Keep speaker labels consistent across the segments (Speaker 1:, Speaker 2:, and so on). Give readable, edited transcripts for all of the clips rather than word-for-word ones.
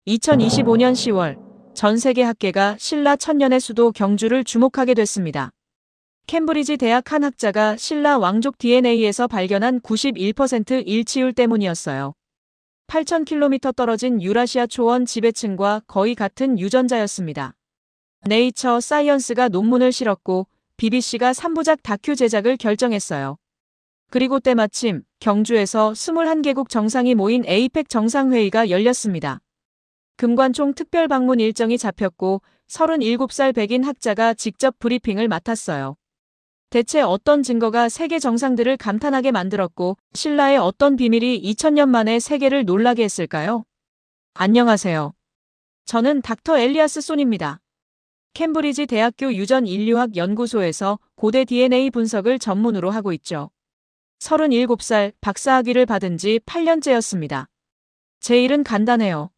Speaker 1: 2025년 10월 전 세계 학계가 신라 천년의 수도 경주를 주목하게 됐습니다. 캠브리지 대학 한 학자가 신라 왕족 DNA에서 발견한 91% 일치율 때문이었어요. 8,000km 떨어진 유라시아 초원 지배층과 거의 같은 유전자였습니다. 네이처 사이언스가 논문을 실었고 BBC가 3부작 다큐 제작을 결정했어요. 그리고 때마침 경주에서 21개국 정상이 모인 에이펙 정상회의가 열렸습니다. 금관총 특별 방문 일정이 잡혔고 37살 백인 학자가 직접 브리핑을 맡았어요. 대체 어떤 증거가 세계 정상들을 감탄하게 만들었고 신라의 어떤 비밀이 2000년 만에 세계를 놀라게 했을까요? 안녕하세요. 저는 닥터 엘리아스 손입니다. 캠브리지 대학교 유전인류학 연구소에서 고대 DNA 분석을 전문으로 하고 있죠. 37살 박사학위를 받은 지 8년째였습니다. 제 일은 간단해요.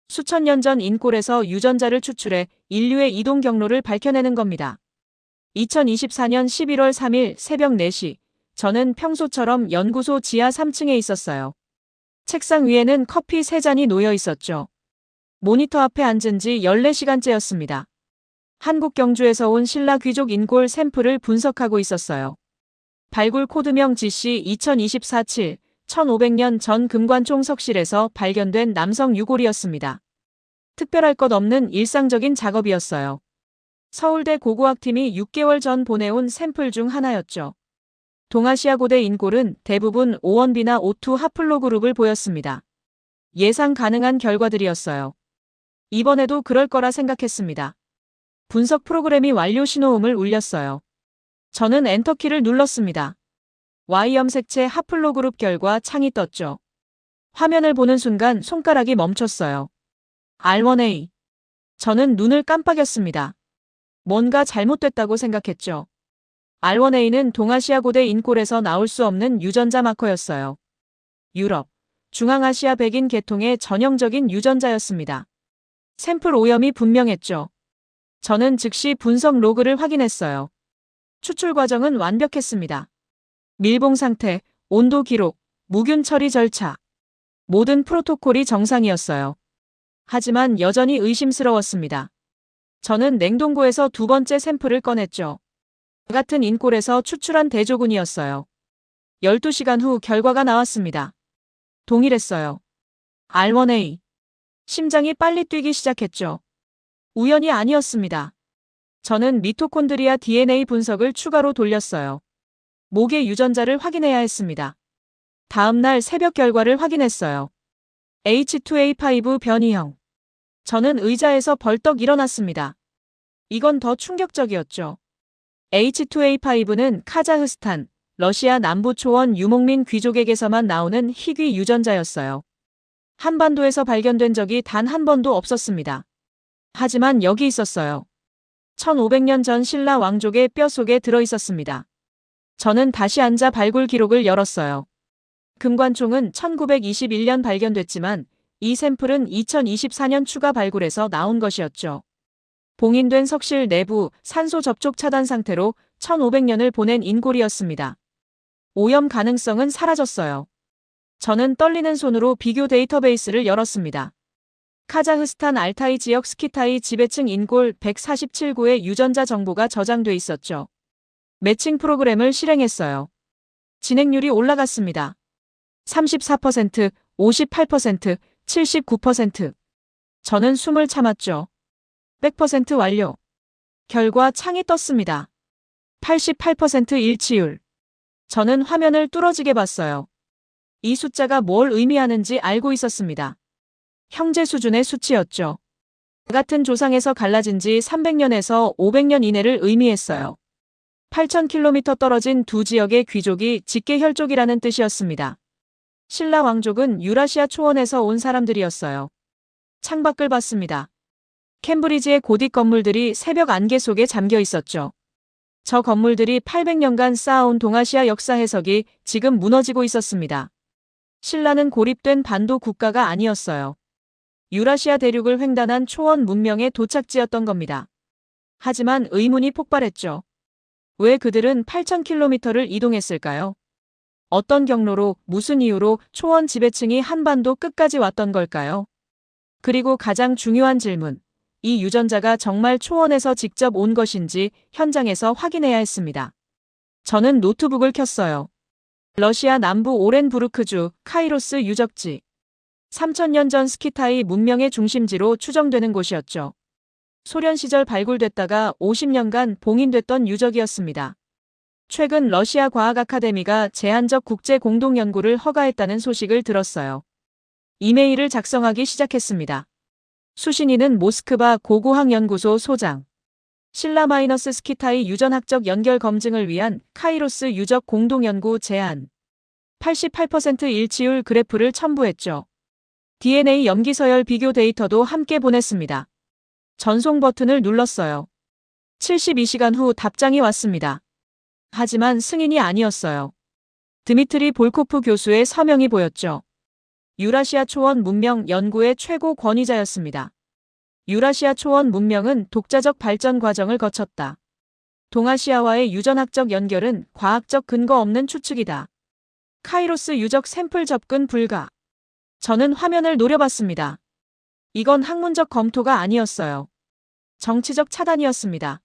Speaker 1: 수천 년 전 인골에서 유전자를 추출해 인류의 이동 경로를 밝혀내는 겁니다. 2024년 11월 3일 새벽 4시, 저는 평소처럼 연구소 지하 3층에 있었어요. 책상 위에는 커피 3잔이 놓여 있었죠. 모니터 앞에 앉은 지 14시간째였습니다. 한국 경주에서 온 신라 귀족 인골 샘플을 분석하고 있었어요. 발굴 코드명 GC 2024-7, 1500년 전 금관총 석실에서 발견된 남성 유골이었습니다. 특별할 것 없는 일상적인 작업이었어요. 서울대 고고학팀이 6개월 전 보내온 샘플 중 하나였죠. 동아시아 고대 인골은 대부분 O1b나 O2 하플로그룹을 보였습니다. 예상 가능한 결과들이었어요. 이번에도 그럴 거라 생각했습니다. 분석 프로그램이 완료 신호음을 울렸어요. 저는 엔터키를 눌렀습니다. Y 염색체 하플로그룹 결과 창이 떴죠. 화면을 보는 순간 손가락이 멈췄어요. R1A. 저는 눈을 깜빡였습니다. 뭔가 잘못됐다고 생각했죠. R1A는 동아시아 고대 인골에서 나올 수 없는 유전자 마커였어요. 유럽, 중앙아시아 백인 계통의 전형적인 유전자였습니다. 샘플 오염이 분명했죠. 저는 즉시 분석 로그를 확인했어요. 추출 과정은 완벽했습니다. 밀봉 상태, 온도 기록, 무균 처리 절차. 모든 프로토콜이 정상이었어요. 하지만 여전히 의심스러웠습니다. 저는 냉동고에서 두 번째 샘플을 꺼냈죠. 같은 인골에서 추출한 대조군이었어요. 12시간 후 결과가 나왔습니다. 동일했어요. R1A. 심장이 빨리 뛰기 시작했죠. 우연이 아니었습니다. 저는 미토콘드리아 DNA 분석을 추가로 돌렸어요. 목의 유전자를 확인해야 했습니다. 다음 날 새벽 결과를 확인했어요. H2A5 변이형. 저는 의자에서 벌떡 일어났습니다. 이건 더 충격적이었죠. H2A5는 카자흐스탄, 러시아 남부 초원 유목민 귀족에게서만 나오는 희귀 유전자였어요. 한반도에서 발견된 적이 단 한 번도 없었습니다. 하지만 여기 있었어요. 1500년 전 신라 왕족의 뼈 속에 들어 있었습니다. 저는 다시 앉아 발굴 기록을 열었어요. 금관총은 1921년 발견됐지만 이 샘플은 2024년 추가 발굴에서 나온 것이었죠. 봉인된 석실 내부 산소 접촉 차단 상태로 1500년을 보낸 인골이었습니다. 오염 가능성은 사라졌어요. 저는 떨리는 손으로 비교 데이터베이스를 열었습니다. 카자흐스탄 알타이 지역 스키타이 지배층 인골 147구의 유전자 정보가 저장돼 있었죠. 매칭 프로그램을 실행했어요. 진행률이 올라갔습니다. 34%, 58%, 79%. 저는 숨을 참았죠. 100% 완료. 결과 창이 떴습니다. 88% 일치율. 저는 화면을 뚫어지게 봤어요. 이 숫자가 뭘 의미하는지 알고 있었습니다. 형제 수준의 수치였죠. 같은 조상에서 갈라진 지 300년에서 500년 이내를 의미했어요. 8,000km 떨어진 두 지역의 귀족이 직계혈족이라는 뜻이었습니다. 신라 왕족은 유라시아 초원에서 온 사람들이었어요. 창밖을 봤습니다. 캠브리지의 고딕 건물들이 새벽 안개 속에 잠겨 있었죠. 저 건물들이 800년간 쌓아온 동아시아 역사 해석이 지금 무너지고 있었습니다. 신라는 고립된 반도 국가가 아니었어요. 유라시아 대륙을 횡단한 초원 문명의 도착지였던 겁니다. 하지만 의문이 폭발했죠. 왜 그들은 8,000km를 이동했을까요? 어떤 경로로, 무슨 이유로 초원 지배층이 한반도 끝까지 왔던 걸까요? 그리고 가장 중요한 질문. 이 유전자가 정말 초원에서 직접 온 것인지 현장에서 확인해야 했습니다. 저는 노트북을 켰어요. 러시아 남부 오렌부르크주 카이로스 유적지. 3000년 전 스키타이 문명의 중심지로 추정되는 곳이었죠. 소련 시절 발굴됐다가 50년간 봉인됐던 유적이었습니다. 최근 러시아 과학 아카데미가 제한적 국제 공동 연구를 허가했다는 소식을 들었어요. 이메일을 작성하기 시작했습니다. 수신인은 모스크바 고고학연구소 소장. 신라-스키타이 유전학적 연결 검증을 위한 카이로스 유적 공동연구 제안. 88% 일치율 그래프를 첨부했죠. DNA 염기서열 비교 데이터도 함께 보냈습니다. 전송 버튼을 눌렀어요. 72시간 후 답장이 왔습니다. 하지만 승인이 아니었어요. 드미트리 볼코프 교수의 서명이 보였죠. 유라시아 초원 문명 연구의 최고 권위자였습니다. 유라시아 초원 문명은 독자적 발전 과정을 거쳤다. 동아시아와의 유전학적 연결은 과학적 근거 없는 추측이다. 카이로스 유적 샘플 접근 불가. 저는 화면을 노려봤습니다. 이건 학문적 검토가 아니었어요. 정치적 차단이었습니다.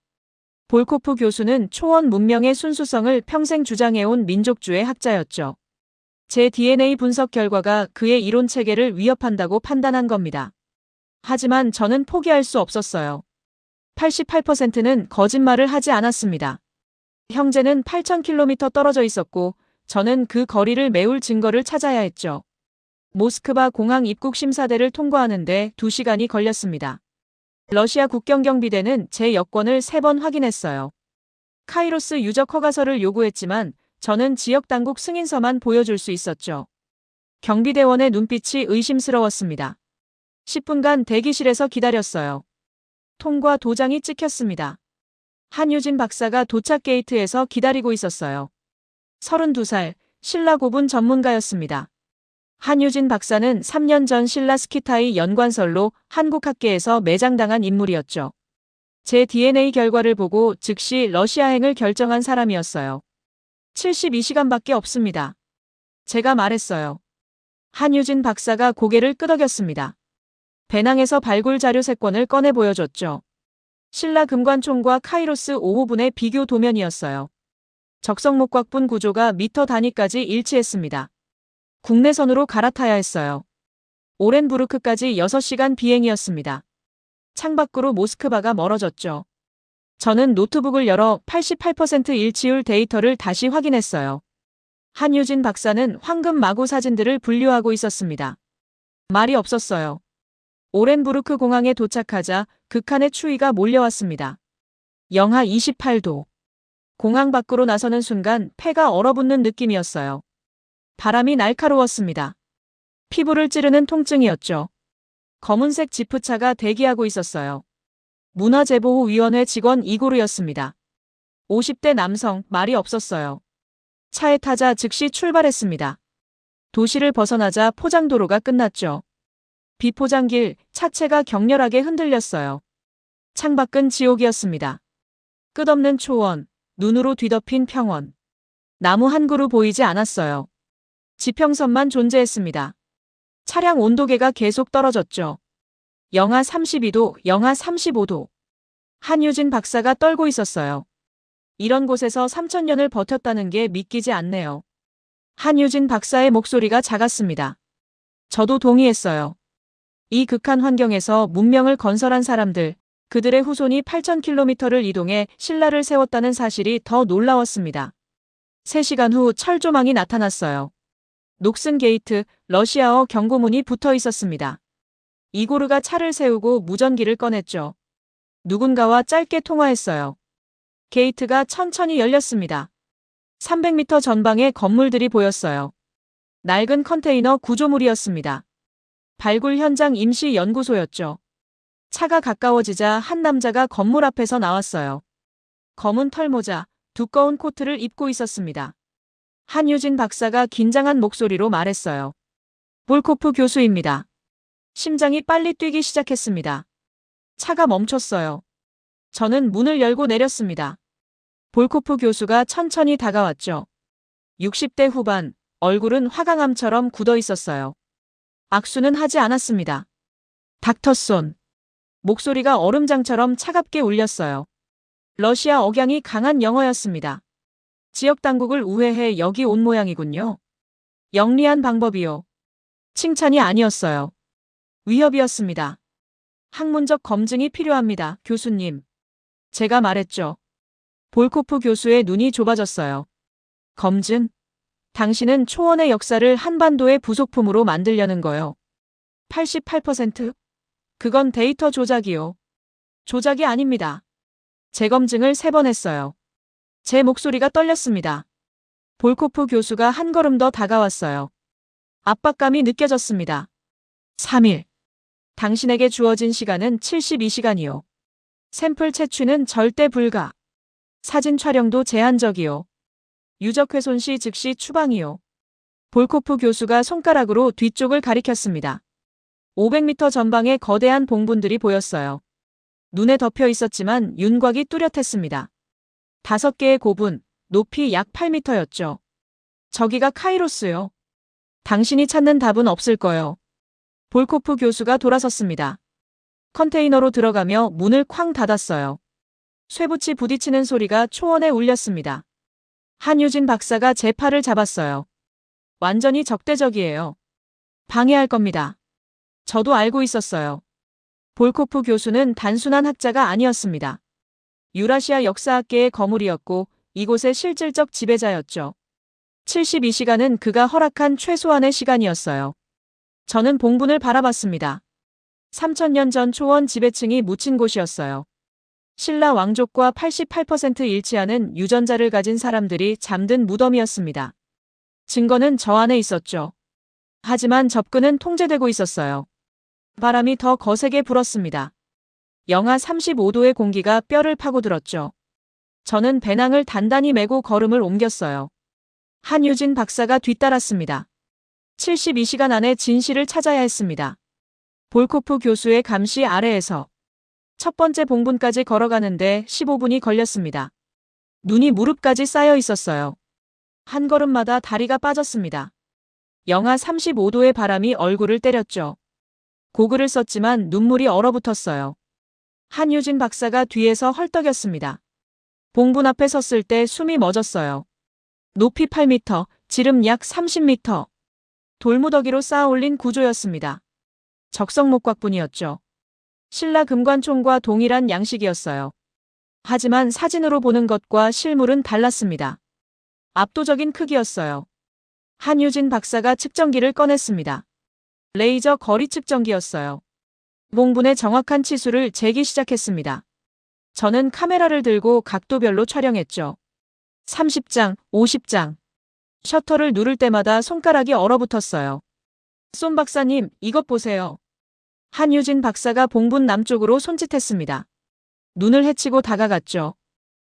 Speaker 1: 볼코프 교수는 초원 문명의 순수성을 평생 주장해온 민족주의 학자였죠. 제 DNA 분석 결과가 그의 이론 체계를 위협한다고 판단한 겁니다. 하지만 저는 포기할 수 없었어요. 88%는 거짓말을 하지 않았습니다. 형제는 8,000km 떨어져 있었고 저는 그 거리를 메울 증거를 찾아야 했죠. 모스크바 공항 입국 심사대를 통과하는데 2시간이 걸렸습니다. 러시아 국경경비대는 제 여권을 3번 확인했어요. 카이로스 유적 허가서를 요구했지만 저는 지역당국 승인서만 보여줄 수 있었죠. 경비대원의 눈빛이 의심스러웠습니다. 10분간 대기실에서 기다렸어요. 통과 도장이 찍혔습니다. 한유진 박사가 도착 게이트에서 기다리고 있었어요. 32살, 신라 고분 전문가였습니다. 한유진 박사는 3년 전 신라 스키타이 연관설로 한국학계에서 매장당한 인물이었죠. 제 DNA 결과를 보고 즉시 러시아행을 결정한 사람이었어요. 72시간밖에 없습니다. 제가 말했어요. 한유진 박사가 고개를 끄덕였습니다. 배낭에서 발굴 자료 3건을 꺼내 보여줬죠. 신라 금관총과 카이로스 5호분의 비교 도면이었어요. 적성목곽분 구조가 미터 단위까지 일치했습니다. 국내선으로 갈아타야 했어요. 오렌부르크까지 6시간 비행이었습니다. 창밖으로 모스크바가 멀어졌죠. 저는 노트북을 열어 88% 일치율 데이터를 다시 확인했어요. 한유진 박사는 황금 마구 사진들을 분류하고 있었습니다. 말이 없었어요. 오렌부르크 공항에 도착하자 극한의 추위가 몰려왔습니다. 영하 28도. 공항 밖으로 나서는 순간 폐가 얼어붙는 느낌이었어요. 바람이 날카로웠습니다. 피부를 찌르는 통증이었죠. 검은색 지프차가 대기하고 있었어요. 문화재보호위원회 직원 이고르였습니다. 50대 남성, 말이 없었어요. 차에 타자 즉시 출발했습니다. 도시를 벗어나자 포장도로가 끝났죠. 비포장길, 차체가 격렬하게 흔들렸어요. 창밖은 지옥이었습니다. 끝없는 초원, 눈으로 뒤덮인 평원. 나무 한 그루 보이지 않았어요. 지평선만 존재했습니다. 차량 온도계가 계속 떨어졌죠. 영하 32도, 영하 35도. 한유진 박사가 떨고 있었어요. 이런 곳에서 3000년을 버텼다는 게 믿기지 않네요. 한유진 박사의 목소리가 작았습니다. 저도 동의했어요. 이 극한 환경에서 문명을 건설한 사람들, 그들의 후손이 8000km를 이동해 신라를 세웠다는 사실이 더 놀라웠습니다. 3시간 후 철조망이 나타났어요. 녹슨 게이트, 러시아어 경고문이 붙어 있었습니다. 이고르가 차를 세우고 무전기를 꺼냈죠. 누군가와 짧게 통화했어요. 게이트가 천천히 열렸습니다. 300m 전방에 건물들이 보였어요. 낡은 컨테이너 구조물이었습니다. 발굴 현장 임시 연구소였죠. 차가 가까워지자 한 남자가 건물 앞에서 나왔어요. 검은 털모자, 두꺼운 코트를 입고 있었습니다. 한유진 박사가 긴장한 목소리로 말했어요. 볼코프 교수입니다. 심장이 빨리 뛰기 시작했습니다. 차가 멈췄어요. 저는 문을 열고 내렸습니다. 볼코프 교수가 천천히 다가왔죠. 60대 후반, 얼굴은 화강암처럼 굳어 있었어요. 악수는 하지 않았습니다. 닥터손. 목소리가 얼음장처럼 차갑게 울렸어요. 러시아 억양이 강한 영어였습니다. 지역 당국을 우회해 여기 온 모양이군요. 영리한 방법이요. 칭찬이 아니었어요. 위협이었습니다. 학문적 검증이 필요합니다, 교수님. 제가 말했죠. 볼코프 교수의 눈이 좁아졌어요. 검증? 당신은 초원의 역사를 한반도의 부속품으로 만들려는 거요. 88%? 그건 데이터 조작이요. 조작이 아닙니다. 재검증을 3번 했어요. 제 목소리가 떨렸습니다. 볼코프 교수가 한 걸음 더 다가왔어요. 압박감이 느껴졌습니다. 3일. 당신에게 주어진 시간은 72시간이요. 샘플 채취는 절대 불가. 사진 촬영도 제한적이요. 유적 훼손 시 즉시 추방이요. 볼코프 교수가 손가락으로 뒤쪽을 가리켰습니다. 500m 전방에 거대한 봉분들이 보였어요. 눈에 덮여 있었지만 윤곽이 뚜렷했습니다. 5개의 고분, 높이 약 8m였죠. 저기가 카이로스요. 당신이 찾는 답은 없을 거요. 볼코프 교수가 돌아섰습니다. 컨테이너로 들어가며 문을 쾅 닫았어요. 쇠붙이 부딪히는 소리가 초원에 울렸습니다. 한유진 박사가 제 팔을 잡았어요. 완전히 적대적이에요. 방해할 겁니다. 저도 알고 있었어요. 볼코프 교수는 단순한 학자가 아니었습니다. 유라시아 역사학계의 거물이었고 이곳의 실질적 지배자였죠. 72시간은 그가 허락한 최소한의 시간이었어요. 저는 봉분을 바라봤습니다. 3000년 전 초원 지배층이 묻힌 곳이었어요. 신라 왕족과 88% 일치하는 유전자를 가진 사람들이 잠든 무덤이었습니다. 증거는 저 안에 있었죠. 하지만 접근은 통제되고 있었어요. 바람이 더 거세게 불었습니다. 영하 35도의 공기가 뼈를 파고들었죠. 저는 배낭을 단단히 메고 걸음을 옮겼어요. 한유진 박사가 뒤따랐습니다. 72시간 안에 진실을 찾아야 했습니다. 볼코프 교수의 감시 아래에서 첫 번째 봉분까지 걸어가는데 15분이 걸렸습니다. 눈이 무릎까지 쌓여 있었어요. 한 걸음마다 다리가 빠졌습니다. 영하 35도의 바람이 얼굴을 때렸죠. 고글을 썼지만 눈물이 얼어붙었어요. 한유진 박사가 뒤에서 헐떡였습니다. 봉분 앞에 섰을 때 숨이 멎었어요. 높이 8m, 지름 약 30m. 돌무더기로 쌓아 올린 구조였습니다. 적성목곽뿐이었죠. 신라 금관총과 동일한 양식이었어요. 하지만 사진으로 보는 것과 실물은 달랐습니다. 압도적인 크기였어요. 한유진 박사가 측정기를 꺼냈습니다. 레이저 거리 측정기였어요. 봉분의 정확한 치수를 재기 시작했습니다. 저는 카메라를 들고 각도별로 촬영했죠. 30장, 50장. 셔터를 누를 때마다 손가락이 얼어붙었어요. 쏨 박사님, 이것 보세요. 한유진 박사가 봉분 남쪽으로 손짓했습니다. 눈을 헤치고 다가갔죠.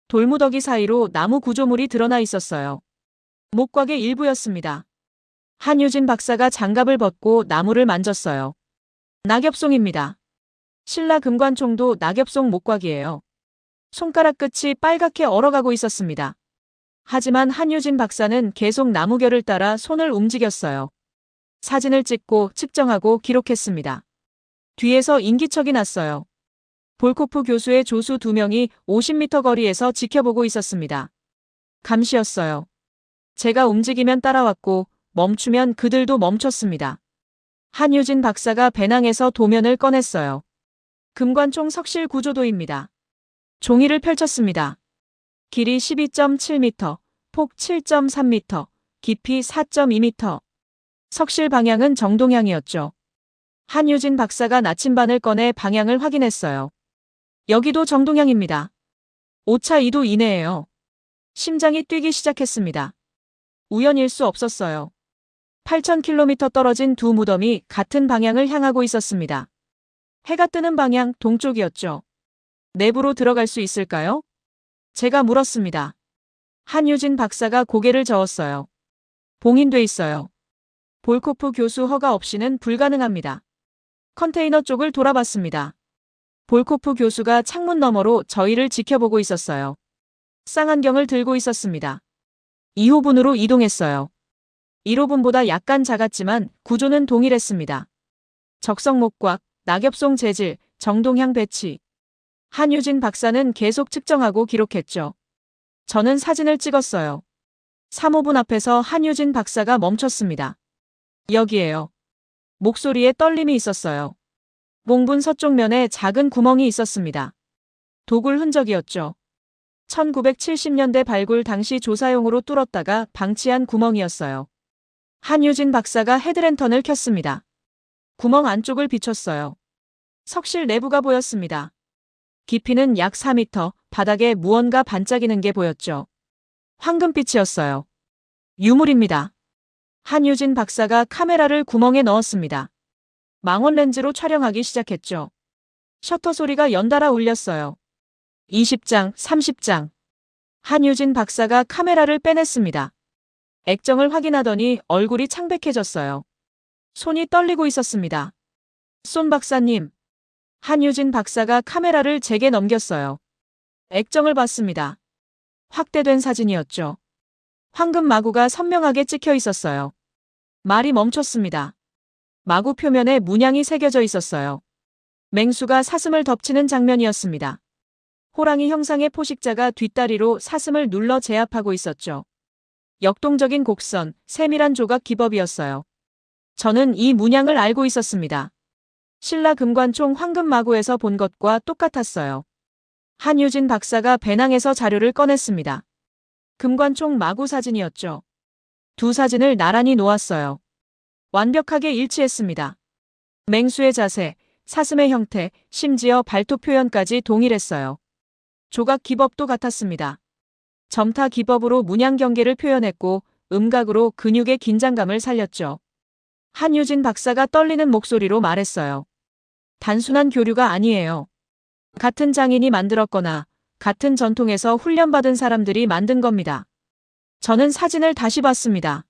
Speaker 1: 돌무더기 사이로 나무 구조물이 드러나 있었어요. 목곽의 일부였습니다. 한유진 박사가 장갑을 벗고 나무를 만졌어요. 낙엽송입니다. 신라 금관총도 낙엽송 목곽이에요. 손가락 끝이 빨갛게 얼어가고 있었습니다. 하지만 한유진 박사는 계속 나무결을 따라 손을 움직였어요. 사진을 찍고 측정하고 기록했습니다. 뒤에서 인기척이 났어요. 볼코프 교수의 조수 2명이 50m 거리에서 지켜보고 있었습니다. 감시였어요. 제가 움직이면 따라왔고 멈추면 그들도 멈췄습니다. 한유진 박사가 배낭에서 도면을 꺼냈어요. 금관총 석실 구조도입니다. 종이를 펼쳤습니다. 길이 12.7m, 폭 7.3m, 깊이 4.2m. 석실 방향은 정동향이었죠. 한유진 박사가 나침반을 꺼내 방향을 확인했어요. 여기도 정동향입니다. 오차 2도 이내예요. 심장이 뛰기 시작했습니다. 우연일 수 없었어요. 8,000km 떨어진 두 무덤이 같은 방향을 향하고 있었습니다. 해가 뜨는 방향 동쪽이었죠. 내부로 들어갈 수 있을까요? 제가 물었습니다. 한유진 박사가 고개를 저었어요. 봉인돼 있어요. 볼코프 교수 허가 없이는 불가능합니다. 컨테이너 쪽을 돌아봤습니다. 볼코프 교수가 창문 너머로 저희를 지켜보고 있었어요. 쌍안경을 들고 있었습니다. 2호분으로 이동했어요. 1호분보다 약간 작았지만 구조는 동일했습니다. 적성목곽, 낙엽송 재질, 정동향 배치. 한유진 박사는 계속 측정하고 기록했죠. 저는 사진을 찍었어요. 사모분 앞에서 한유진 박사가 멈췄습니다. 여기에요. 목소리에 떨림이 있었어요. 몽분 서쪽 면에 작은 구멍이 있었습니다. 도굴 흔적이었죠. 1970년대 발굴 당시 조사용으로 뚫었다가 방치한 구멍이었어요. 한유진 박사가 헤드랜턴을 켰습니다. 구멍 안쪽을 비췄어요. 석실 내부가 보였습니다. 깊이는 약 4m, 바닥에 무언가 반짝이는 게 보였죠. 황금빛이었어요. 유물입니다. 한유진 박사가 카메라를 구멍에 넣었습니다. 망원 렌즈로 촬영하기 시작했죠. 셔터 소리가 연달아 울렸어요. 20장, 30장. 한유진 박사가 카메라를 빼냈습니다. 액정을 확인하더니 얼굴이 창백해졌어요. 손이 떨리고 있었습니다. 손 박사님. 한유진 박사가 카메라를 제게 넘겼어요. 액정을 봤습니다. 확대된 사진이었죠. 황금 마구가 선명하게 찍혀 있었어요. 말이 멈췄습니다. 마구 표면에 문양이 새겨져 있었어요. 맹수가 사슴을 덮치는 장면이었습니다. 호랑이 형상의 포식자가 뒷다리로 사슴을 눌러 제압하고 있었죠. 역동적인 곡선, 세밀한 조각 기법이었어요. 저는 이 문양을 알고 있었습니다. 신라 금관총 황금마구에서 본 것과 똑같았어요. 한유진 박사가 배낭에서 자료를 꺼냈습니다. 금관총 마구 사진이었죠. 두 사진을 나란히 놓았어요. 완벽하게 일치했습니다. 맹수의 자세, 사슴의 형태, 심지어 발톱 표현까지 동일했어요. 조각 기법도 같았습니다. 점타 기법으로 문양 경계를 표현했고 음각으로 근육의 긴장감을 살렸죠. 한유진 박사가 떨리는 목소리로 말했어요. 단순한 교류가 아니에요. 같은 장인이 만들었거나 같은 전통에서 훈련받은 사람들이 만든 겁니다. 저는 사진을 다시 봤습니다.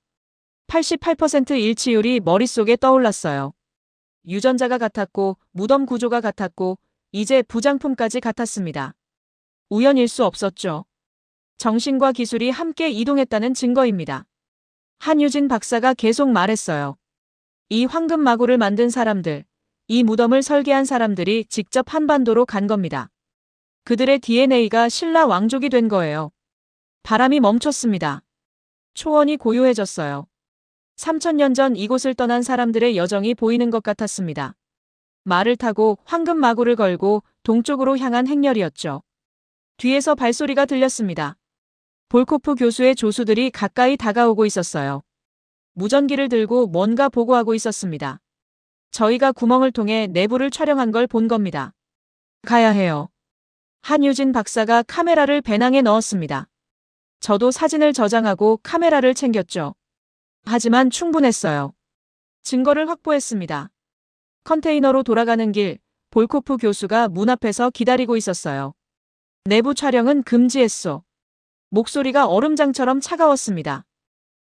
Speaker 1: 88% 일치율이 머릿속에 떠올랐어요. 유전자가 같았고 무덤 구조가 같았고 이제 부장품까지 같았습니다. 우연일 수 없었죠. 정신과 기술이 함께 이동했다는 증거입니다. 한유진 박사가 계속 말했어요. 이 황금 마구를 만든 사람들, 이 무덤을 설계한 사람들이 직접 한반도로 간 겁니다. 그들의 DNA가 신라 왕족이 된 거예요. 바람이 멈췄습니다. 초원이 고요해졌어요. 3000년 전 이곳을 떠난 사람들의 여정이 보이는 것 같았습니다. 말을 타고 황금 마구를 걸고 동쪽으로 향한 행렬이었죠. 뒤에서 발소리가 들렸습니다. 볼코프 교수의 조수들이 가까이 다가오고 있었어요. 무전기를 들고 뭔가 보고하고 있었습니다. 저희가 구멍을 통해 내부를 촬영한 걸 본 겁니다. 가야 해요. 한유진 박사가 카메라를 배낭에 넣었습니다. 저도 사진을 저장하고 카메라를 챙겼죠. 하지만 충분했어요. 증거를 확보했습니다. 컨테이너로 돌아가는 길, 볼코프 교수가 문 앞에서 기다리고 있었어요. 내부 촬영은 금지했소. 목소리가 얼음장처럼 차가웠습니다.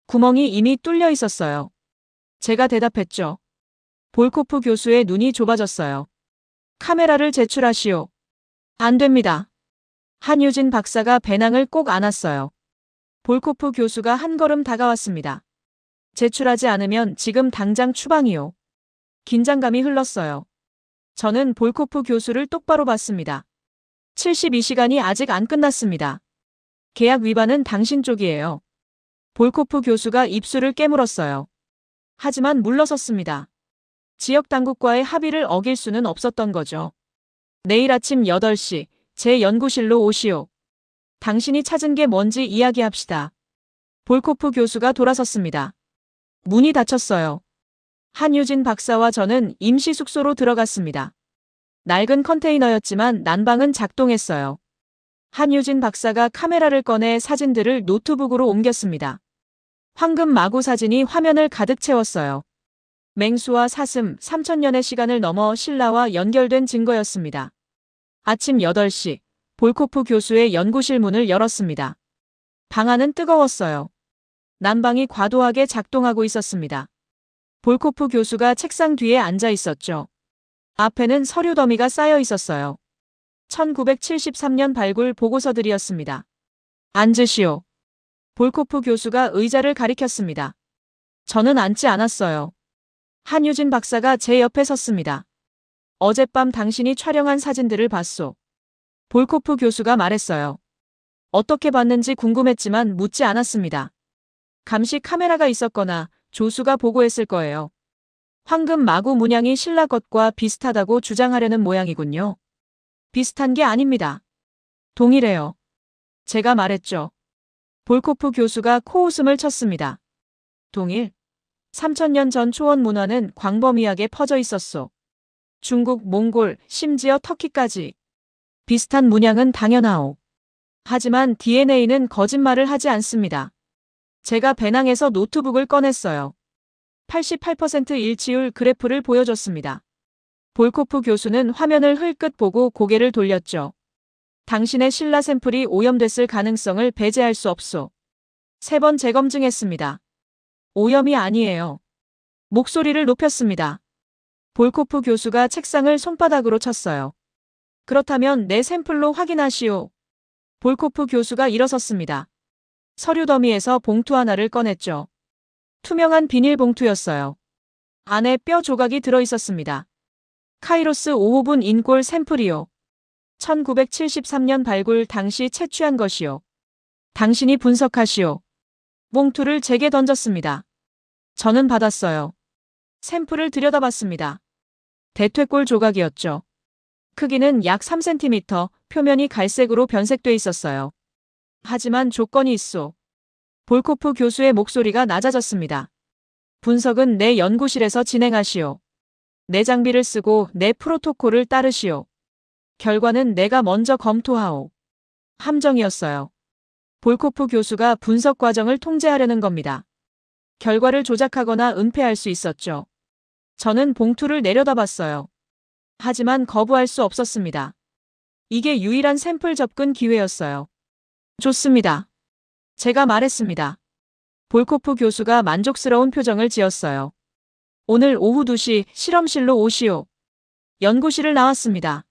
Speaker 1: 구멍이 이미 뚫려 있었어요. 제가 대답했죠. 볼코프 교수의 눈이 좁아졌어요. 카메라를 제출하시오. 안 됩니다. 한유진 박사가 배낭을 꼭 안았어요. 볼코프 교수가 한 걸음 다가왔습니다. 제출하지 않으면 지금 당장 추방이요. 긴장감이 흘렀어요. 저는 볼코프 교수를 똑바로 봤습니다. 72시간이 아직 안 끝났습니다. 계약 위반은 당신 쪽이에요. 볼코프 교수가 입술을 깨물었어요. 하지만 물러섰습니다. 지역 당국과의 합의를 어길 수는 없었던 거죠. 내일 아침 8시 제 연구실로 오시오. 당신이 찾은 게 뭔지 이야기합시다. 볼코프 교수가 돌아섰습니다. 문이 닫혔어요. 한유진 박사와 저는 임시 숙소로 들어갔습니다. 낡은 컨테이너였지만 난방은 작동했어요. 한유진 박사가 카메라를 꺼내 사진들을 노트북으로 옮겼습니다. 황금 마구 사진이 화면을 가득 채웠어요. 맹수와 사슴 3000년의 시간을 넘어 신라와 연결된 증거였습니다. 아침 8시 볼코프 교수의 연구실 문을 열었습니다. 방 안은 뜨거웠어요. 난방이 과도하게 작동하고 있었습니다. 볼코프 교수가 책상 뒤에 앉아 있었죠. 앞에는 서류 더미가 쌓여 있었어요. 1973년 발굴 보고서들이었습니다. 앉으시오. 볼코프 교수가 의자를 가리켰습니다. 저는 앉지 않았어요. 한유진 박사가 제 옆에 섰습니다. 어젯밤 당신이 촬영한 사진들을 봤소. 볼코프 교수가 말했어요. 어떻게 봤는지 궁금했지만 묻지 않았습니다. 감시 카메라가 있었거나 조수가 보고했을 거예요. 황금 마구 문양이 신라 것과 비슷하다고 주장하려는 모양이군요. 비슷한 게 아닙니다. 동일해요. 제가 말했죠. 볼코프 교수가 코웃음을 쳤습니다. 동일? 3000년 전 초원 문화는 광범위하게 퍼져 있었소. 중국, 몽골, 심지어 터키까지. 비슷한 문양은 당연하오. 하지만 DNA는 거짓말을 하지 않습니다. 제가 배낭에서 노트북을 꺼냈어요. 88% 일치율 그래프를 보여줬습니다. 볼코프 교수는 화면을 흘끗 보고 고개를 돌렸죠. 당신의 신라 샘플이 오염됐을 가능성을 배제할 수 없소. 3번 재검증했습니다. 오염이 아니에요. 목소리를 높였습니다. 볼코프 교수가 책상을 손바닥으로 쳤어요. 그렇다면 내 샘플로 확인하시오. 볼코프 교수가 일어섰습니다. 서류 더미에서 봉투 하나를 꺼냈죠. 투명한 비닐봉투였어요. 안에 뼈 조각이 들어있었습니다. 카이로스 5호분 인골 샘플이요. 1973년 발굴 당시 채취한 것이요. 당신이 분석하시오. 봉투를 제게 던졌습니다. 저는 받았어요. 샘플을 들여다봤습니다. 대퇴골 조각이었죠. 크기는 약 3cm, 표면이 갈색으로 변색돼 있었어요. 하지만 조건이 있소. 볼코프 교수의 목소리가 낮아졌습니다. 분석은 내 연구실에서 진행하시오. 내 장비를 쓰고 내 프로토콜을 따르시오. 결과는 내가 먼저 검토하오. 함정이었어요. 볼코프 교수가 분석 과정을 통제하려는 겁니다. 결과를 조작하거나 은폐할 수 있었죠. 저는 봉투를 내려다봤어요. 하지만 거부할 수 없었습니다. 이게 유일한 샘플 접근 기회였어요. 좋습니다. 제가 말했습니다. 볼코프 교수가 만족스러운 표정을 지었어요. 오늘 오후 2시 실험실로 오시오. 연구실을 나왔습니다.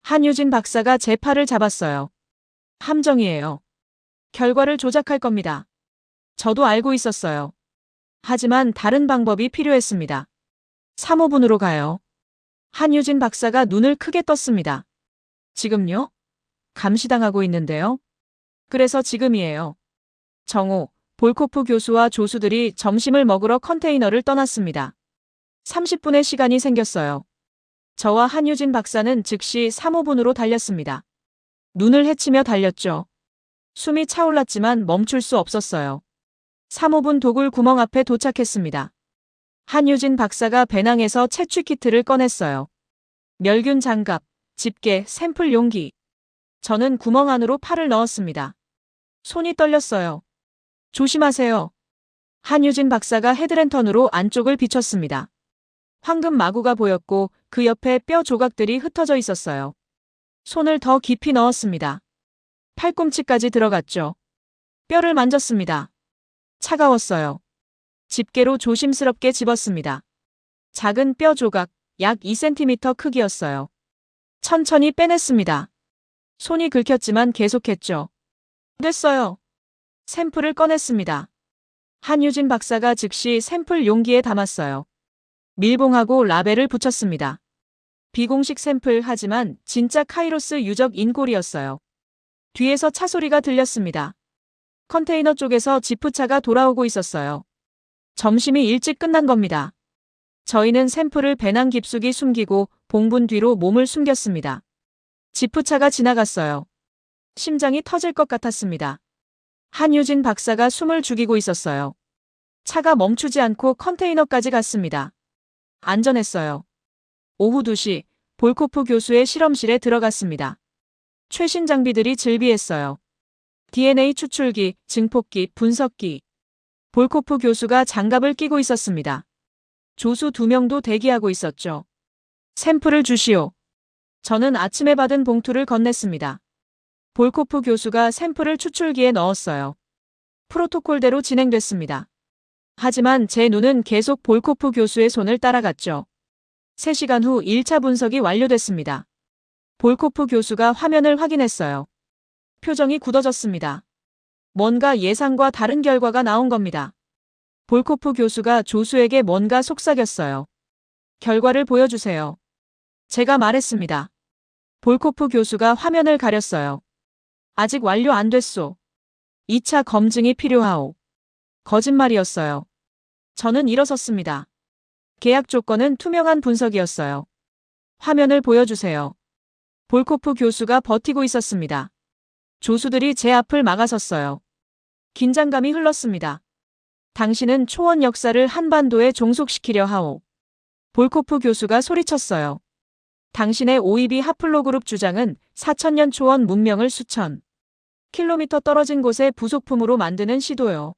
Speaker 1: 한유진 박사가 제 팔을 잡았어요. 함정이에요. 결과를 조작할 겁니다. 저도 알고 있었어요. 하지만 다른 방법이 필요했습니다. 3호분으로 가요. 한유진 박사가 눈을 크게 떴습니다. 지금요? 감시당하고 있는데요. 그래서 지금이에요. 정오, 볼코프 교수와 조수들이 점심을 먹으러 컨테이너를 떠났습니다. 30분의 시간이 생겼어요. 저와 한유진 박사는 즉시 3호분으로 달렸습니다. 눈을 헤치며 달렸죠. 숨이 차올랐지만 멈출 수 없었어요. 3호분 도굴 구멍 앞에 도착했습니다. 한유진 박사가 배낭에서 채취 키트를 꺼냈어요. 멸균 장갑, 집게, 샘플 용기. 저는 구멍 안으로 팔을 넣었습니다. 손이 떨렸어요. 조심하세요. 한유진 박사가 헤드랜턴으로 안쪽을 비췄습니다. 황금 마구가 보였고 그 옆에 뼈 조각들이 흩어져 있었어요. 손을 더 깊이 넣었습니다. 팔꿈치까지 들어갔죠. 뼈를 만졌습니다. 차가웠어요. 집게로 조심스럽게 집었습니다. 작은 뼈 조각, 약 2cm 크기였어요. 천천히 빼냈습니다. 손이 긁혔지만 계속했죠. 됐어요. 샘플을 꺼냈습니다. 한유진 박사가 즉시 샘플 용기에 담았어요. 밀봉하고 라벨을 붙였습니다. 비공식 샘플 하지만 진짜 카이로스 유적 인골이었어요. 뒤에서 차 소리가 들렸습니다. 컨테이너 쪽에서 지프차가 돌아오고 있었어요. 점심이 일찍 끝난 겁니다. 저희는 샘플을 배낭 깊숙이 숨기고 봉분 뒤로 몸을 숨겼습니다. 지프차가 지나갔어요. 심장이 터질 것 같았습니다. 한유진 박사가 숨을 죽이고 있었어요. 차가 멈추지 않고 컨테이너까지 갔습니다. 안전했어요. 오후 2시, 볼코프 교수의 실험실에 들어갔습니다. 최신 장비들이 즐비했어요. DNA 추출기, 증폭기, 분석기. 볼코프 교수가 장갑을 끼고 있었습니다. 조수 2명도 대기하고 있었죠. 샘플을 주시오. 저는 아침에 받은 봉투를 건넸습니다. 볼코프 교수가 샘플을 추출기에 넣었어요. 프로토콜대로 진행됐습니다. 하지만 제 눈은 계속 볼코프 교수의 손을 따라갔죠. 3시간 후 1차 분석이 완료됐습니다. 볼코프 교수가 화면을 확인했어요. 표정이 굳어졌습니다. 뭔가 예상과 다른 결과가 나온 겁니다. 볼코프 교수가 조수에게 뭔가 속삭였어요. 결과를 보여주세요. 제가 말했습니다. 볼코프 교수가 화면을 가렸어요. 아직 완료 안 됐소. 2차 검증이 필요하오. 거짓말이었어요. 저는 일어섰습니다. 계약 조건은 투명한 분석이었어요. 화면을 보여주세요. 볼코프 교수가 버티고 있었습니다. 조수들이 제 앞을 막아섰어요. 긴장감이 흘렀습니다. 당신은 초원 역사를 한반도에 종속시키려 하오. 볼코프 교수가 소리쳤어요. 당신의 오이비 하플로그룹 주장은 4000년 초원 문명을 수천 킬로미터 떨어진 곳에 부속품으로 만드는 시도요.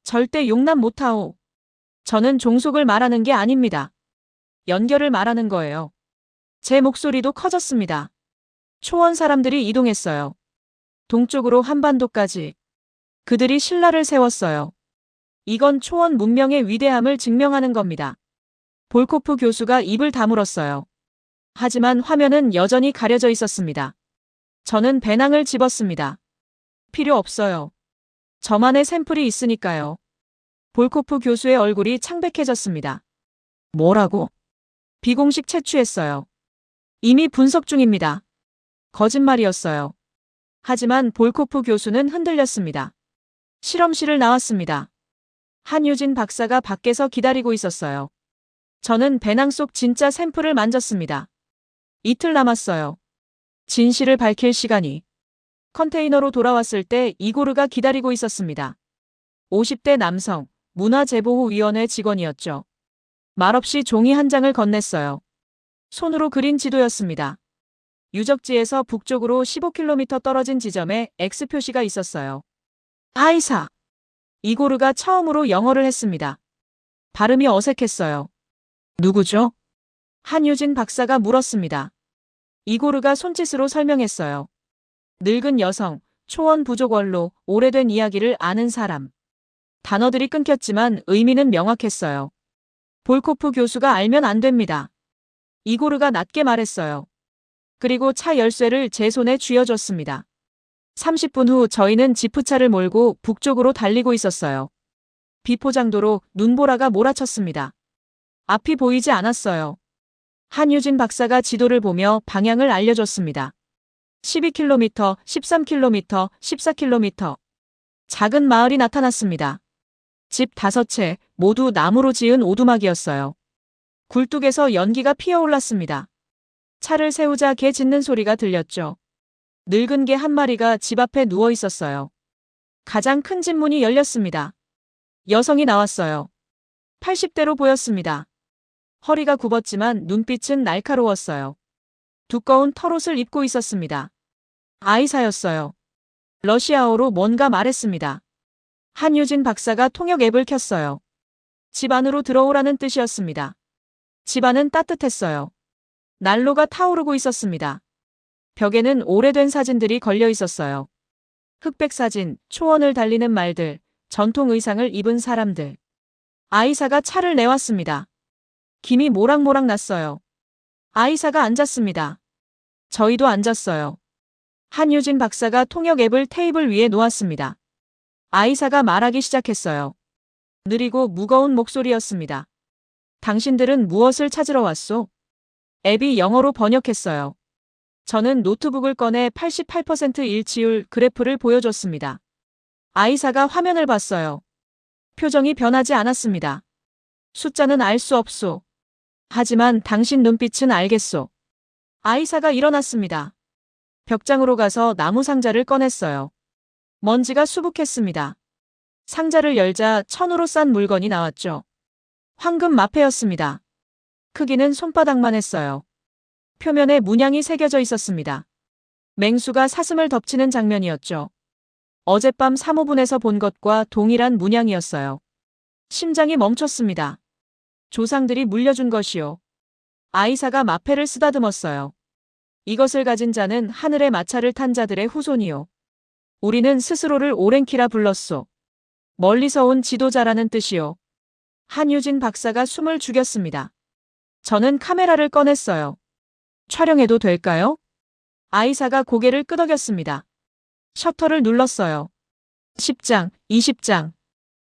Speaker 1: 절대 용납 못하오. 저는 종속을 말하는 게 아닙니다. 연결을 말하는 거예요. 제 목소리도 커졌습니다. 초원 사람들이 이동했어요. 동쪽으로 한반도까지. 그들이 신라를 세웠어요. 이건 초원 문명의 위대함을 증명하는 겁니다. 볼코프 교수가 입을 다물었어요. 하지만 화면은 여전히 가려져 있었습니다. 저는 배낭을 집었습니다. 필요 없어요. 저만의 샘플이 있으니까요. 볼코프 교수의 얼굴이 창백해졌습니다. 뭐라고? 비공식 채취했어요. 이미 분석 중입니다. 거짓말이었어요. 하지만 볼코프 교수는 흔들렸습니다. 실험실을 나왔습니다. 한유진 박사가 밖에서 기다리고 있었어요. 저는 배낭 속 진짜 샘플을 만졌습니다. 이틀 남았어요. 진실을 밝힐 시간이. 컨테이너로 돌아왔을 때 이고르가 기다리고 있었습니다. 50대 남성, 문화재보호위원회 직원이었죠. 말없이 종이 한 장을 건넸어요. 손으로 그린 지도였습니다. 유적지에서 북쪽으로 15km 떨어진 지점에 X 표시가 있었어요. 아이사. 이고르가 처음으로 영어를 했습니다. 발음이 어색했어요. 누구죠? 한유진 박사가 물었습니다. 이고르가 손짓으로 설명했어요. 늙은 여성, 초원 부족 원로, 오래된 이야기를 아는 사람. 단어들이 끊겼지만 의미는 명확했어요. 볼코프 교수가 알면 안 됩니다. 이고르가 낮게 말했어요. 그리고 차 열쇠를 제 손에 쥐어줬습니다. 30분 후 저희는 지프차를 몰고 북쪽으로 달리고 있었어요. 비포장도로 눈보라가 몰아쳤습니다. 앞이 보이지 않았어요. 한유진 박사가 지도를 보며 방향을 알려줬습니다. 12km, 13km, 14km. 작은 마을이 나타났습니다. 집 5채, 모두 나무로 지은 오두막이었어요. 굴뚝에서 연기가 피어올랐습니다. 차를 세우자 개 짖는 소리가 들렸죠. 늙은 개 한 마리가 집 앞에 누워 있었어요. 가장 큰 집 문이 열렸습니다. 여성이 나왔어요. 80대로 보였습니다. 허리가 굽었지만 눈빛은 날카로웠어요. 두꺼운 털옷을 입고 있었습니다. 아이사였어요. 러시아어로 뭔가 말했습니다. 한유진 박사가 통역 앱을 켰어요. 집 안으로 들어오라는 뜻이었습니다. 집 안은 따뜻했어요. 난로가 타오르고 있었습니다. 벽에는 오래된 사진들이 걸려 있었어요. 흑백 사진, 초원을 달리는 말들, 전통 의상을 입은 사람들. 아이사가 차를 내왔습니다. 김이 모락모락 났어요. 아이사가 앉았습니다. 저희도 앉았어요. 한유진 박사가 통역 앱을 테이블 위에 놓았습니다. 아이사가 말하기 시작했어요. 느리고 무거운 목소리였습니다. 당신들은 무엇을 찾으러 왔소? 앱이 영어로 번역했어요. 저는 노트북을 꺼내 88% 일치율 그래프를 보여줬습니다. 아이사가 화면을 봤어요. 표정이 변하지 않았습니다. 숫자는 알 수 없소. 하지만 당신 눈빛은 알겠소. 아이사가 일어났습니다. 벽장으로 가서 나무 상자를 꺼냈어요. 먼지가 수북했습니다. 상자를 열자 천으로 싼 물건이 나왔죠. 황금 마패였습니다. 크기는 손바닥만 했어요. 표면에 문양이 새겨져 있었습니다. 맹수가 사슴을 덮치는 장면이었죠. 어젯밤 사모분에서 본 것과 동일한 문양이었어요. 심장이 멈췄습니다. 조상들이 물려준 것이요. 아이사가 마패를 쓰다듬었어요. 이것을 가진 자는 하늘의 마차를 탄 자들의 후손이요. 우리는 스스로를 오랭키라 불렀소. 멀리서 온 지도자라는 뜻이요. 한유진 박사가 숨을 죽였습니다. 저는 카메라를 꺼냈어요. 촬영해도 될까요? 아이사가 고개를 끄덕였습니다. 셔터를 눌렀어요. 10장, 20장.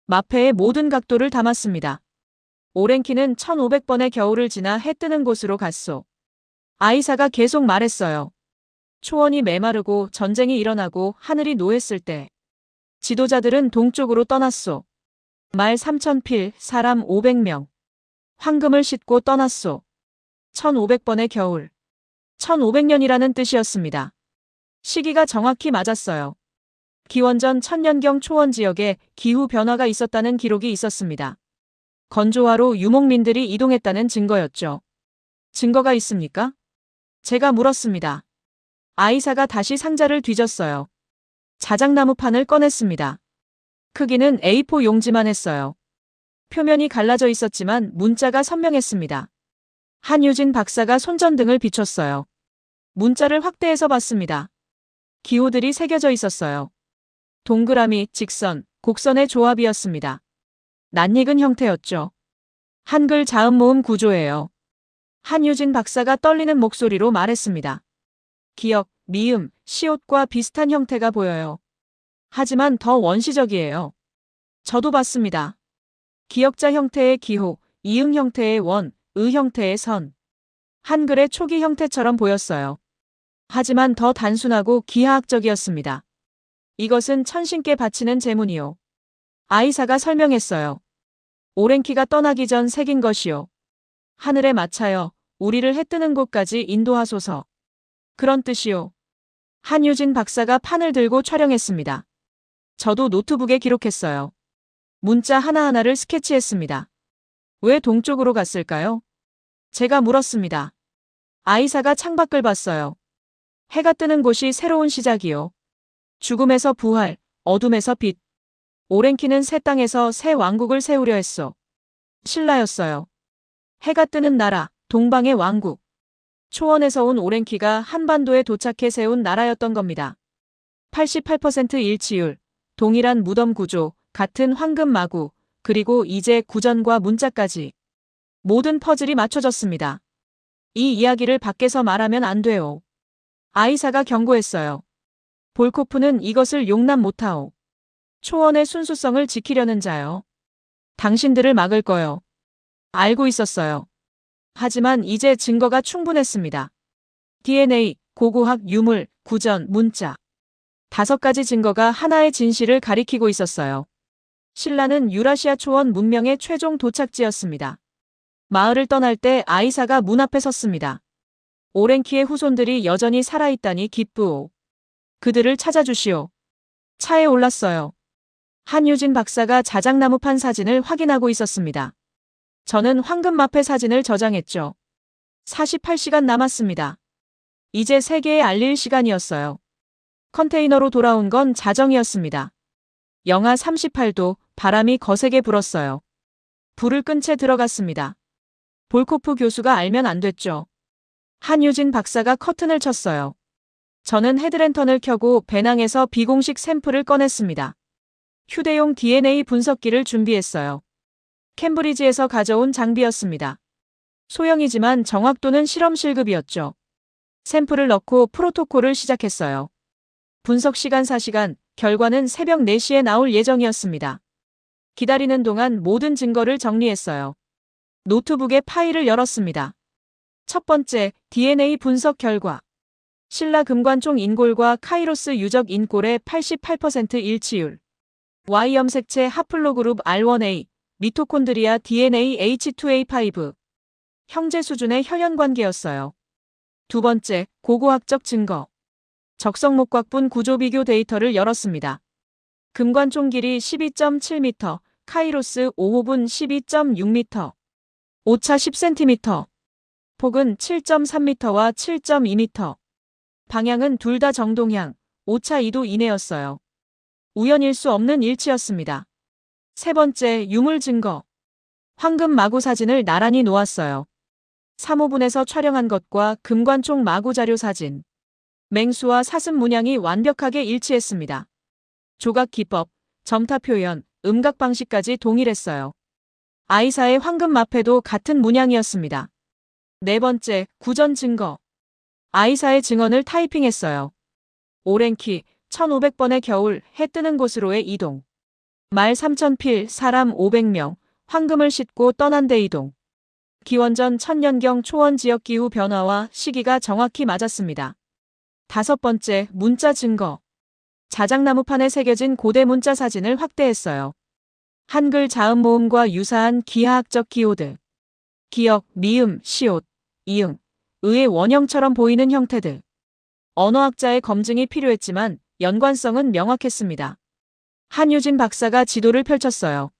Speaker 1: 마패의 모든 각도를 담았습니다. 오랭키는 1500번의 겨울을 지나 해 뜨는 곳으로 갔소. 아이사가 계속 말했어요. 초원이 메마르고 전쟁이 일어나고 하늘이 노했을 때 지도자들은 동쪽으로 떠났소. 말 3,000필, 사람 500명. 황금을 싣고 떠났소. 1500번의 겨울. 1500년이라는 뜻이었습니다. 시기가 정확히 맞았어요. 기원전 1000년경 초원 지역에 기후 변화가 있었다는 기록이 있었습니다. 건조화로 유목민들이 이동했다는 증거였죠. 증거가 있습니까? 제가 물었습니다. 아이사가 다시 상자를 뒤졌어요. 자작나무판을 꺼냈습니다. 크기는 A4 용지만 했어요. 표면이 갈라져 있었지만 문자가 선명했습니다. 한유진 박사가 손전등을 비췄어요. 문자를 확대해서 봤습니다. 기호들이 새겨져 있었어요. 동그라미, 직선, 곡선의 조합이었습니다. 낯익은 형태였죠. 한글 자음 모음 구조예요. 한유진 박사가 떨리는 목소리로 말했습니다. 기역, 미음, 시옷과 비슷한 형태가 보여요. 하지만 더 원시적이에요. 저도 봤습니다. 기역자 형태의 기호, 이응 형태의 원, 의 형태의 선. 한글의 초기 형태처럼 보였어요. 하지만 더 단순하고 기하학적이었습니다. 이것은 천신께 바치는 제문이요. 아이사가 설명했어요. 오랭키가 떠나기 전 새긴 것이요. 하늘에 마차여 우리를 해뜨는 곳까지 인도하소서. 그런 뜻이요. 한유진 박사가 판을 들고 촬영했습니다. 저도 노트북에 기록했어요. 문자 하나하나를 스케치했습니다. 왜 동쪽으로 갔을까요? 제가 물었습니다. 아이사가 창밖을 봤어요. 해가 뜨는 곳이 새로운 시작이요. 죽음에서 부활, 어둠에서 빛. 오랭키는 새 땅에서 새 왕국을 세우려 했소. 신라였어요. 해가 뜨는 나라, 동방의 왕국. 초원에서 온 오랭키가 한반도에 도착해 세운 나라였던 겁니다. 88% 일치율, 동일한 무덤 구조, 같은 황금 마구, 그리고 이제 구전과 문자까지. 모든 퍼즐이 맞춰졌습니다. 이 이야기를 밖에서 말하면 안 돼요. 아이사가 경고했어요. 볼코프는 이것을 용납 못하오. 초원의 순수성을 지키려는 자요. 당신들을 막을 거요. 알고 있었어요. 하지만 이제 증거가 충분했습니다. DNA, 고고학, 유물, 구전, 문자. 5가지 증거가 하나의 진실을 가리키고 있었어요. 신라는 유라시아 초원 문명의 최종 도착지였습니다. 마을을 떠날 때 아이사가 문 앞에 섰습니다. 오랭키의 후손들이 여전히 살아있다니 기쁘오. 그들을 찾아주시오. 차에 올랐어요. 한유진 박사가 자작나무판 사진을 확인하고 있었습니다. 저는 황금마패 사진을 저장했죠. 48시간 남았습니다. 이제 세계에 알릴 시간이었어요. 컨테이너로 돌아온 건 자정이었습니다. 영하 38도, 바람이 거세게 불었어요. 불을 끈 채 들어갔습니다. 볼코프 교수가 알면 안 됐죠. 한유진 박사가 커튼을 쳤어요. 저는 헤드랜턴을 켜고 배낭에서 비공식 샘플을 꺼냈습니다. 휴대용 DNA 분석기를 준비했어요. 캠브리지에서 가져온 장비였습니다. 소형이지만 정확도는 실험실급이었죠. 샘플을 넣고 프로토콜을 시작했어요. 분석 시간 4시간, 결과는 새벽 4시에 나올 예정이었습니다. 기다리는 동안 모든 증거를 정리했어요. 노트북의 파일을 열었습니다. 첫 번째, DNA 분석 결과. 신라 금관총 인골과 카이로스 유적 인골의 88% 일치율. Y 염색체 하플로그룹 R1A, 미토콘드리아 DNA H2A5. 형제 수준의 혈연관계였어요. 두 번째, 고고학적 증거. 적성목곽분 구조 비교 데이터를 열었습니다. 금관총 길이 12.7m, 카이로스 5호분 12.6m, 오차 10cm, 폭은 7.3m와 7.2m. 방향은 둘 다 정동향, 오차 2도 이내였어요. 우연일 수 없는 일치였습니다. 세 번째, 유물 증거. 황금 마구 사진을 나란히 놓았어요. 3호분에서 촬영한 것과 금관총 마구 자료 사진. 맹수와 사슴 문양이 완벽하게 일치했습니다. 조각 기법, 점타 표현, 음각 방식까지 동일했어요. 아이사의 황금 마패도 같은 문양이었습니다. 네 번째, 구전 증거. 아이사의 증언을 타이핑했어요. 오랭키, 1500번의 겨울, 해 뜨는 곳으로의 이동. 말 3000필, 사람 500명, 황금을 싣고 떠난 데 이동. 기원전 1000년경 초원 지역 기후 변화와 시기가 정확히 맞았습니다. 5번째, 문자 증거. 자작나무판에 새겨진 고대 문자 사진을 확대했어요. 한글 자음 모음과 유사한 기하학적 기호들. 기역, 미음, 시옷, 이응, 의의 원형처럼 보이는 형태들. 언어학자의 검증이 필요했지만 연관성은 명확했습니다. 한유진 박사가 지도를 펼쳤어요.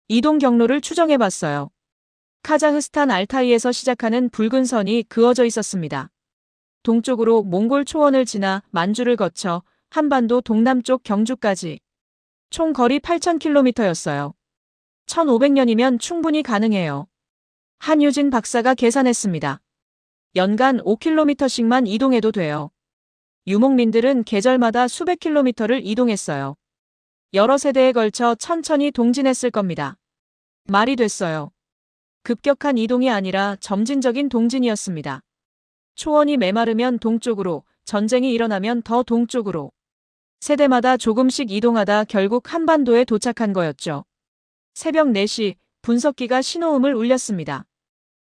Speaker 1: 이동 경로를 추정해봤어요. 카자흐스탄 알타이에서 시작하는 붉은 선이 그어져 있었습니다. 동쪽으로 몽골 초원을 지나 만주를 거쳐 한반도 동남쪽 경주까지. 총 거리 8,000km였어요. 1500년이면 충분히 가능해요. 한유진 박사가 계산했습니다. 연간 5km씩만 이동해도 돼요. 유목민들은 계절마다 수백 킬로미터를 이동했어요. 여러 세대에 걸쳐 천천히 동진했을 겁니다. 말이 됐어요. 급격한 이동이 아니라 점진적인 동진이었습니다. 초원이 메마르면 동쪽으로, 전쟁이 일어나면 더 동쪽으로. 세대마다 조금씩 이동하다 결국 한반도에 도착한 거였죠. 새벽 4시, 분석기가 신호음을 울렸습니다.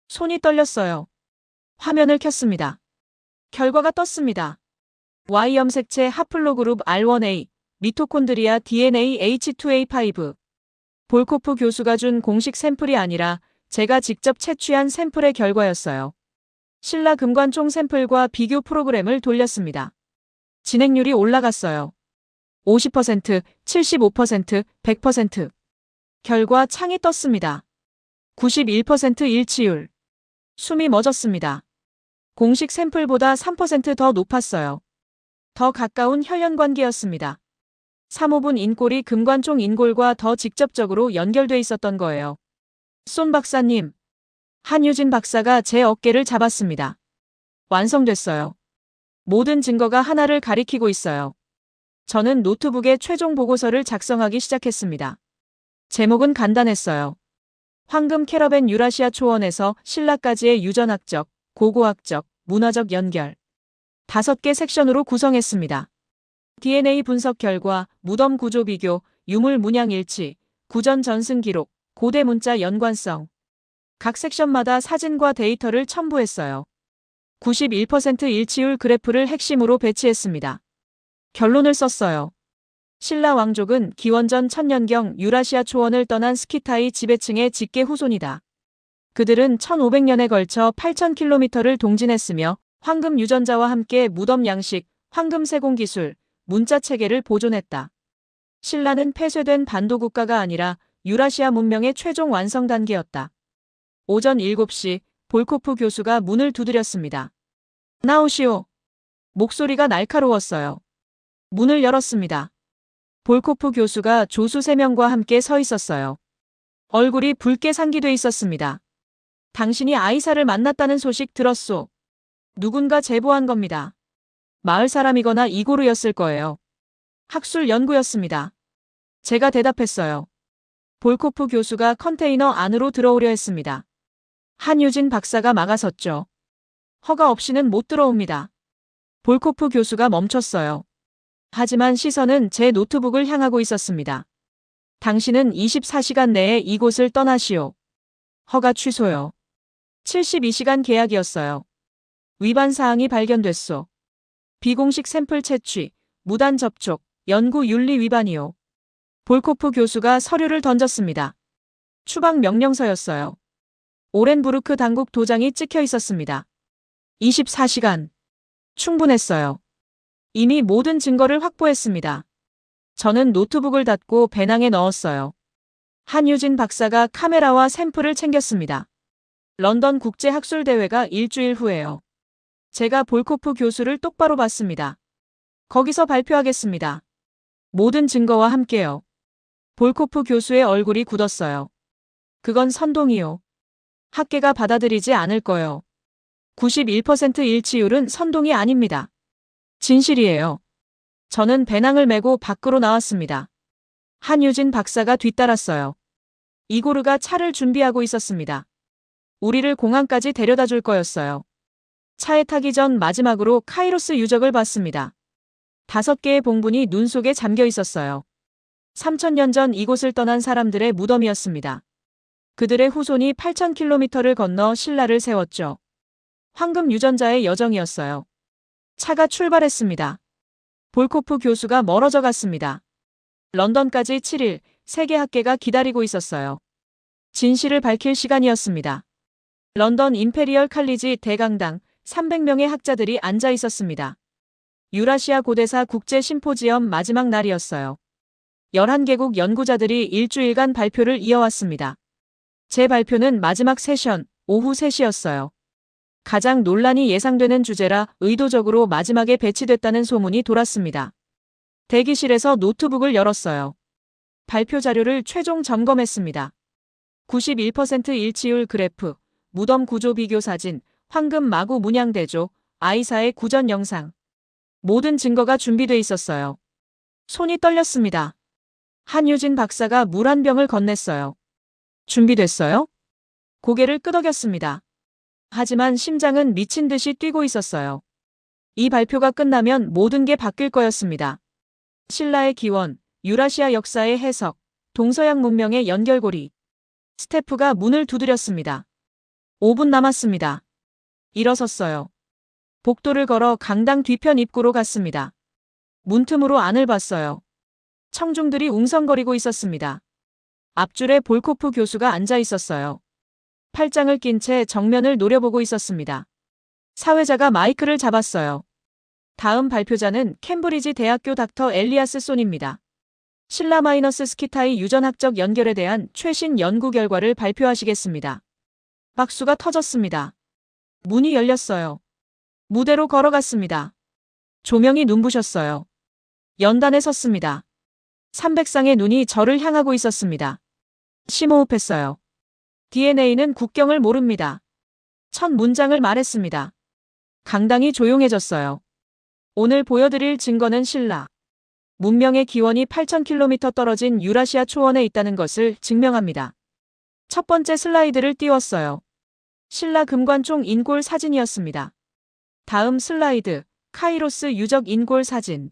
Speaker 1: 손이 떨렸어요. 화면을 켰습니다. 결과가 떴습니다. Y 염색체 하플로그룹 R1A, 미토콘드리아 DNA H2A5. 볼코프 교수가 준 공식 샘플이 아니라 제가 직접 채취한 샘플의 결과였어요. 신라 금관총 샘플과 비교 프로그램을 돌렸습니다. 진행률이 올라갔어요. 50%, 75%, 100%. 결과 창이 떴습니다. 91% 일치율. 숨이 멎었습니다. 공식 샘플보다 3% 더 높았어요. 더 가까운 혈연관계였습니다. 3호분 인골이 금관총 인골과 더 직접적으로 연결돼 있었던 거예요. 손 박사님. 한유진 박사가 제 어깨를 잡았습니다. 완성됐어요. 모든 증거가 하나를 가리키고 있어요. 저는 노트북에 최종 보고서를 작성하기 시작했습니다. 제목은 간단했어요. 황금 캐러밴 유라시아 초원에서 신라까지의 유전학적, 고고학적, 문화적 연결. 5개 섹션으로 구성했습니다. DNA 분석 결과, 무덤 구조 비교, 유물 문양 일치, 구전 전승 기록, 고대 문자 연관성. 각 섹션마다 사진과 데이터를 첨부했어요. 91% 일치율 그래프를 핵심으로 배치했습니다. 결론을 썼어요. 신라 왕족은 기원전 1000년경 유라시아 초원을 떠난 스키타이 지배층의 직계 후손이다. 그들은 1500년에 걸쳐 8000km를 동진했으며 황금 유전자와 함께 무덤 양식, 황금 세공 기술, 문자 체계를 보존했다. 신라는 폐쇄된 반도 국가가 아니라 유라시아 문명의 최종 완성 단계였다. 오전 7시 볼코프 교수가 문을 두드렸습니다. 나오시오. 목소리가 날카로웠어요. 문을 열었습니다. 볼코프 교수가 조수 3명과 함께 서 있었어요. 얼굴이 붉게 상기돼 있었습니다. 당신이 아이사를 만났다는 소식 들었소. 누군가 제보한 겁니다. 마을 사람이거나 이고르였을 거예요. 학술 연구였습니다. 제가 대답했어요. 볼코프 교수가 컨테이너 안으로 들어오려 했습니다. 한유진 박사가 막아섰죠. 허가 없이는 못 들어옵니다. 볼코프 교수가 멈췄어요. 하지만 시선은 제 노트북을 향하고 있었습니다. 당신은 24시간 내에 이곳을 떠나시오. 허가 취소요. 72시간 계약이었어요. 위반 사항이 발견됐소. 비공식 샘플 채취, 무단 접촉, 연구 윤리 위반이요. 볼코프 교수가 서류를 던졌습니다. 추방 명령서였어요. 오렌부르크 당국 도장이 찍혀 있었습니다. 24시간. 충분했어요. 이미 모든 증거를 확보했습니다. 저는 노트북을 닫고 배낭에 넣었어요. 한유진 박사가 카메라와 샘플을 챙겼습니다. 런던 국제학술대회가 일주일 후에요. 제가 볼코프 교수를 똑바로 봤습니다. 거기서 발표하겠습니다. 모든 증거와 함께요. 볼코프 교수의 얼굴이 굳었어요. 그건 선동이요. 학계가 받아들이지 않을 거요. 91% 일치율은 선동이 아닙니다. 진실이에요. 저는 배낭을 메고 밖으로 나왔습니다. 한유진 박사가 뒤따랐어요. 이고르가 차를 준비하고 있었습니다. 우리를 공항까지 데려다 줄 거였어요. 차에 타기 전 마지막으로 카이로스 유적을 봤습니다. 5개의 봉분이 눈 속에 잠겨 있었어요. 3000년 전 이곳을 떠난 사람들의 무덤이었습니다. 그들의 후손이 8,000km를 건너 신라를 세웠죠. 황금 유전자의 여정이었어요. 차가 출발했습니다. 볼코프 교수가 멀어져 갔습니다. 런던까지 7일, 세계 학계가 기다리고 있었어요. 진실을 밝힐 시간이었습니다. 런던 임페리얼 칼리지 대강당 300명의 학자들이 앉아 있었습니다. 유라시아 고대사 국제 심포지엄 마지막 날이었어요. 11개국 연구자들이 일주일간 발표를 이어왔습니다. 제 발표는 마지막 세션, 오후 3시였어요. 가장 논란이 예상되는 주제라 의도적으로 마지막에 배치됐다는 소문이 돌았습니다. 대기실에서 노트북을 열었어요. 발표 자료를 최종 점검했습니다. 91% 일치율 그래프, 무덤 구조 비교 사진, 황금 마구 문양 대조, 아이사의 구전 영상. 모든 증거가 준비돼 있었어요. 손이 떨렸습니다. 한유진 박사가 물 한 병을 건넸어요. 준비됐어요? 고개를 끄덕였습니다. 하지만 심장은 미친 듯이 뛰고 있었어요. 이 발표가 끝나면 모든 게 바뀔 거였습니다. 신라의 기원, 유라시아 역사의 해석, 동서양 문명의 연결고리. 스태프가 문을 두드렸습니다. 5분 남았습니다. 일어섰어요. 복도를 걸어 강당 뒤편 입구로 갔습니다. 문틈으로 안을 봤어요. 청중들이 웅성거리고 있었습니다. 앞줄에 볼코프 교수가 앉아 있었어요. 팔짱을 낀 채 정면을 노려보고 있었습니다. 사회자가 마이크를 잡았어요. 다음 발표자는 캠브리지 대학교 닥터 엘리아스 손입니다. 신라-스키타의 유전학적 연결에 대한 최신 연구 결과를 발표하시겠습니다. 박수가 터졌습니다. 문이 열렸어요. 무대로 걸어갔습니다. 조명이 눈부셨어요. 연단에 섰습니다. 300쌍의 눈이 저를 향하고 있었습니다. 심호흡했어요. DNA는 국경을 모릅니다. 첫 문장을 말했습니다. 강당이 조용해졌어요. 오늘 보여드릴 증거는 신라 문명의 기원이 8,000km 떨어진 유라시아 초원에 있다는 것을 증명합니다. 첫 번째 슬라이드를 띄웠어요. 신라 금관총 인골 사진이었습니다. 다음 슬라이드, 카이로스 유적 인골 사진.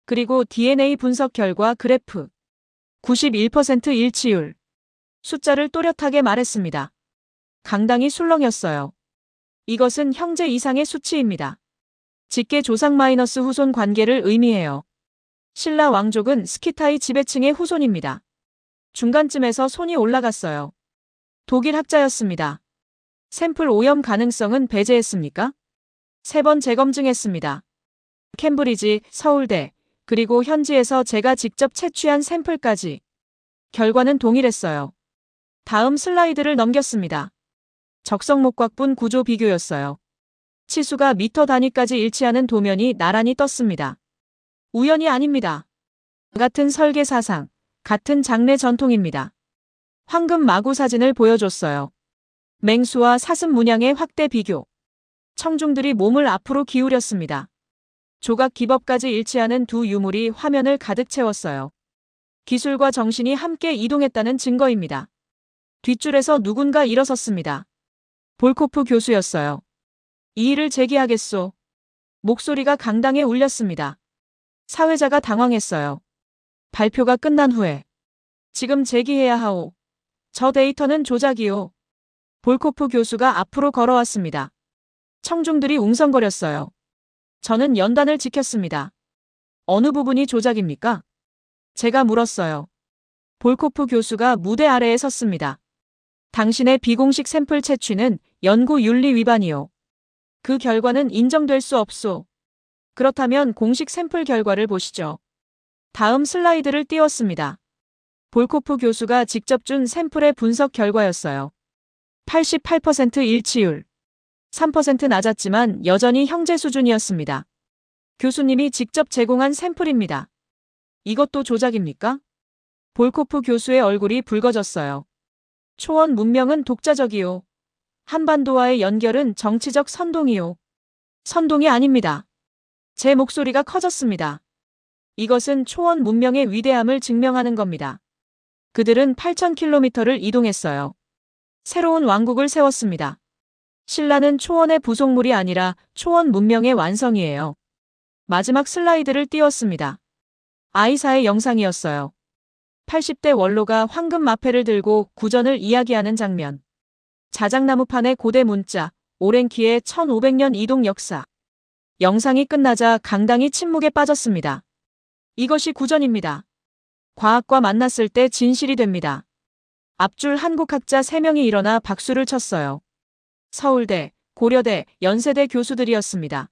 Speaker 1: 그리고 DNA 분석 결과 그래프. 91% 일치율. 숫자를 또렷하게 말했습니다. 강당이 술렁였어요. 이것은 형제 이상의 수치입니다. 직계 조상 마이너스 후손 관계를 의미해요. 신라 왕족은 스키타의 지배층의 후손입니다. 중간쯤에서 손이 올라갔어요. 독일 학자였습니다. 샘플 오염 가능성은 배제했습니까? 3번 재검증했습니다. 캠브리지, 서울대, 그리고 현지에서 제가 직접 채취한 샘플까지. 결과는 동일했어요. 다음 슬라이드를 넘겼습니다. 적성목곽분 구조 비교였어요. 치수가 미터 단위까지 일치하는 도면이 나란히 떴습니다. 우연이 아닙니다. 같은 설계 사상, 같은 장래 전통입니다. 황금 마구 사진을 보여줬어요. 맹수와 사슴 문양의 확대 비교. 청중들이 몸을 앞으로 기울였습니다. 조각 기법까지 일치하는 두 유물이 화면을 가득 채웠어요. 기술과 정신이 함께 이동했다는 증거입니다. 뒷줄에서 누군가 일어섰습니다. 볼코프 교수였어요. 이의를 제기하겠소. 목소리가 강당에 울렸습니다. 사회자가 당황했어요. 발표가 끝난 후에. 지금 제기해야 하오. 저 데이터는 조작이오. 볼코프 교수가 앞으로 걸어왔습니다. 청중들이 웅성거렸어요. 저는 연단을 지켰습니다. 어느 부분이 조작입니까? 제가 물었어요. 볼코프 교수가 무대 아래에 섰습니다. 당신의 비공식 샘플 채취는 연구 윤리 위반이요. 그 결과는 인정될 수 없소. 그렇다면 공식 샘플 결과를 보시죠. 다음 슬라이드를 띄웠습니다. 볼코프 교수가 직접 준 샘플의 분석 결과였어요. 88% 일치율. 3% 낮았지만 여전히 형제 수준이었습니다. 교수님이 직접 제공한 샘플입니다. 이것도 조작입니까? 볼코프 교수의 얼굴이 붉어졌어요. 초원 문명은 독자적이요. 한반도와의 연결은 정치적 선동이요. 선동이 아닙니다. 제 목소리가 커졌습니다. 이것은 초원 문명의 위대함을 증명하는 겁니다. 그들은 8,000km를 이동했어요. 새로운 왕국을 세웠습니다. 신라는 초원의 부속물이 아니라 초원 문명의 완성이에요. 마지막 슬라이드를 띄웠습니다. 아이사의 영상이었어요. 80대 원로가 황금 마패를 들고 구전을 이야기하는 장면. 자작나무판의 고대 문자, 오랜키의 1500년 이동 역사. 영상이 끝나자 강당이 침묵에 빠졌습니다. 이것이 구전입니다. 과학과 만났을 때 진실이 됩니다. 앞줄 한국학자 3명이 일어나 박수를 쳤어요. 서울대, 고려대, 연세대 교수들이었습니다.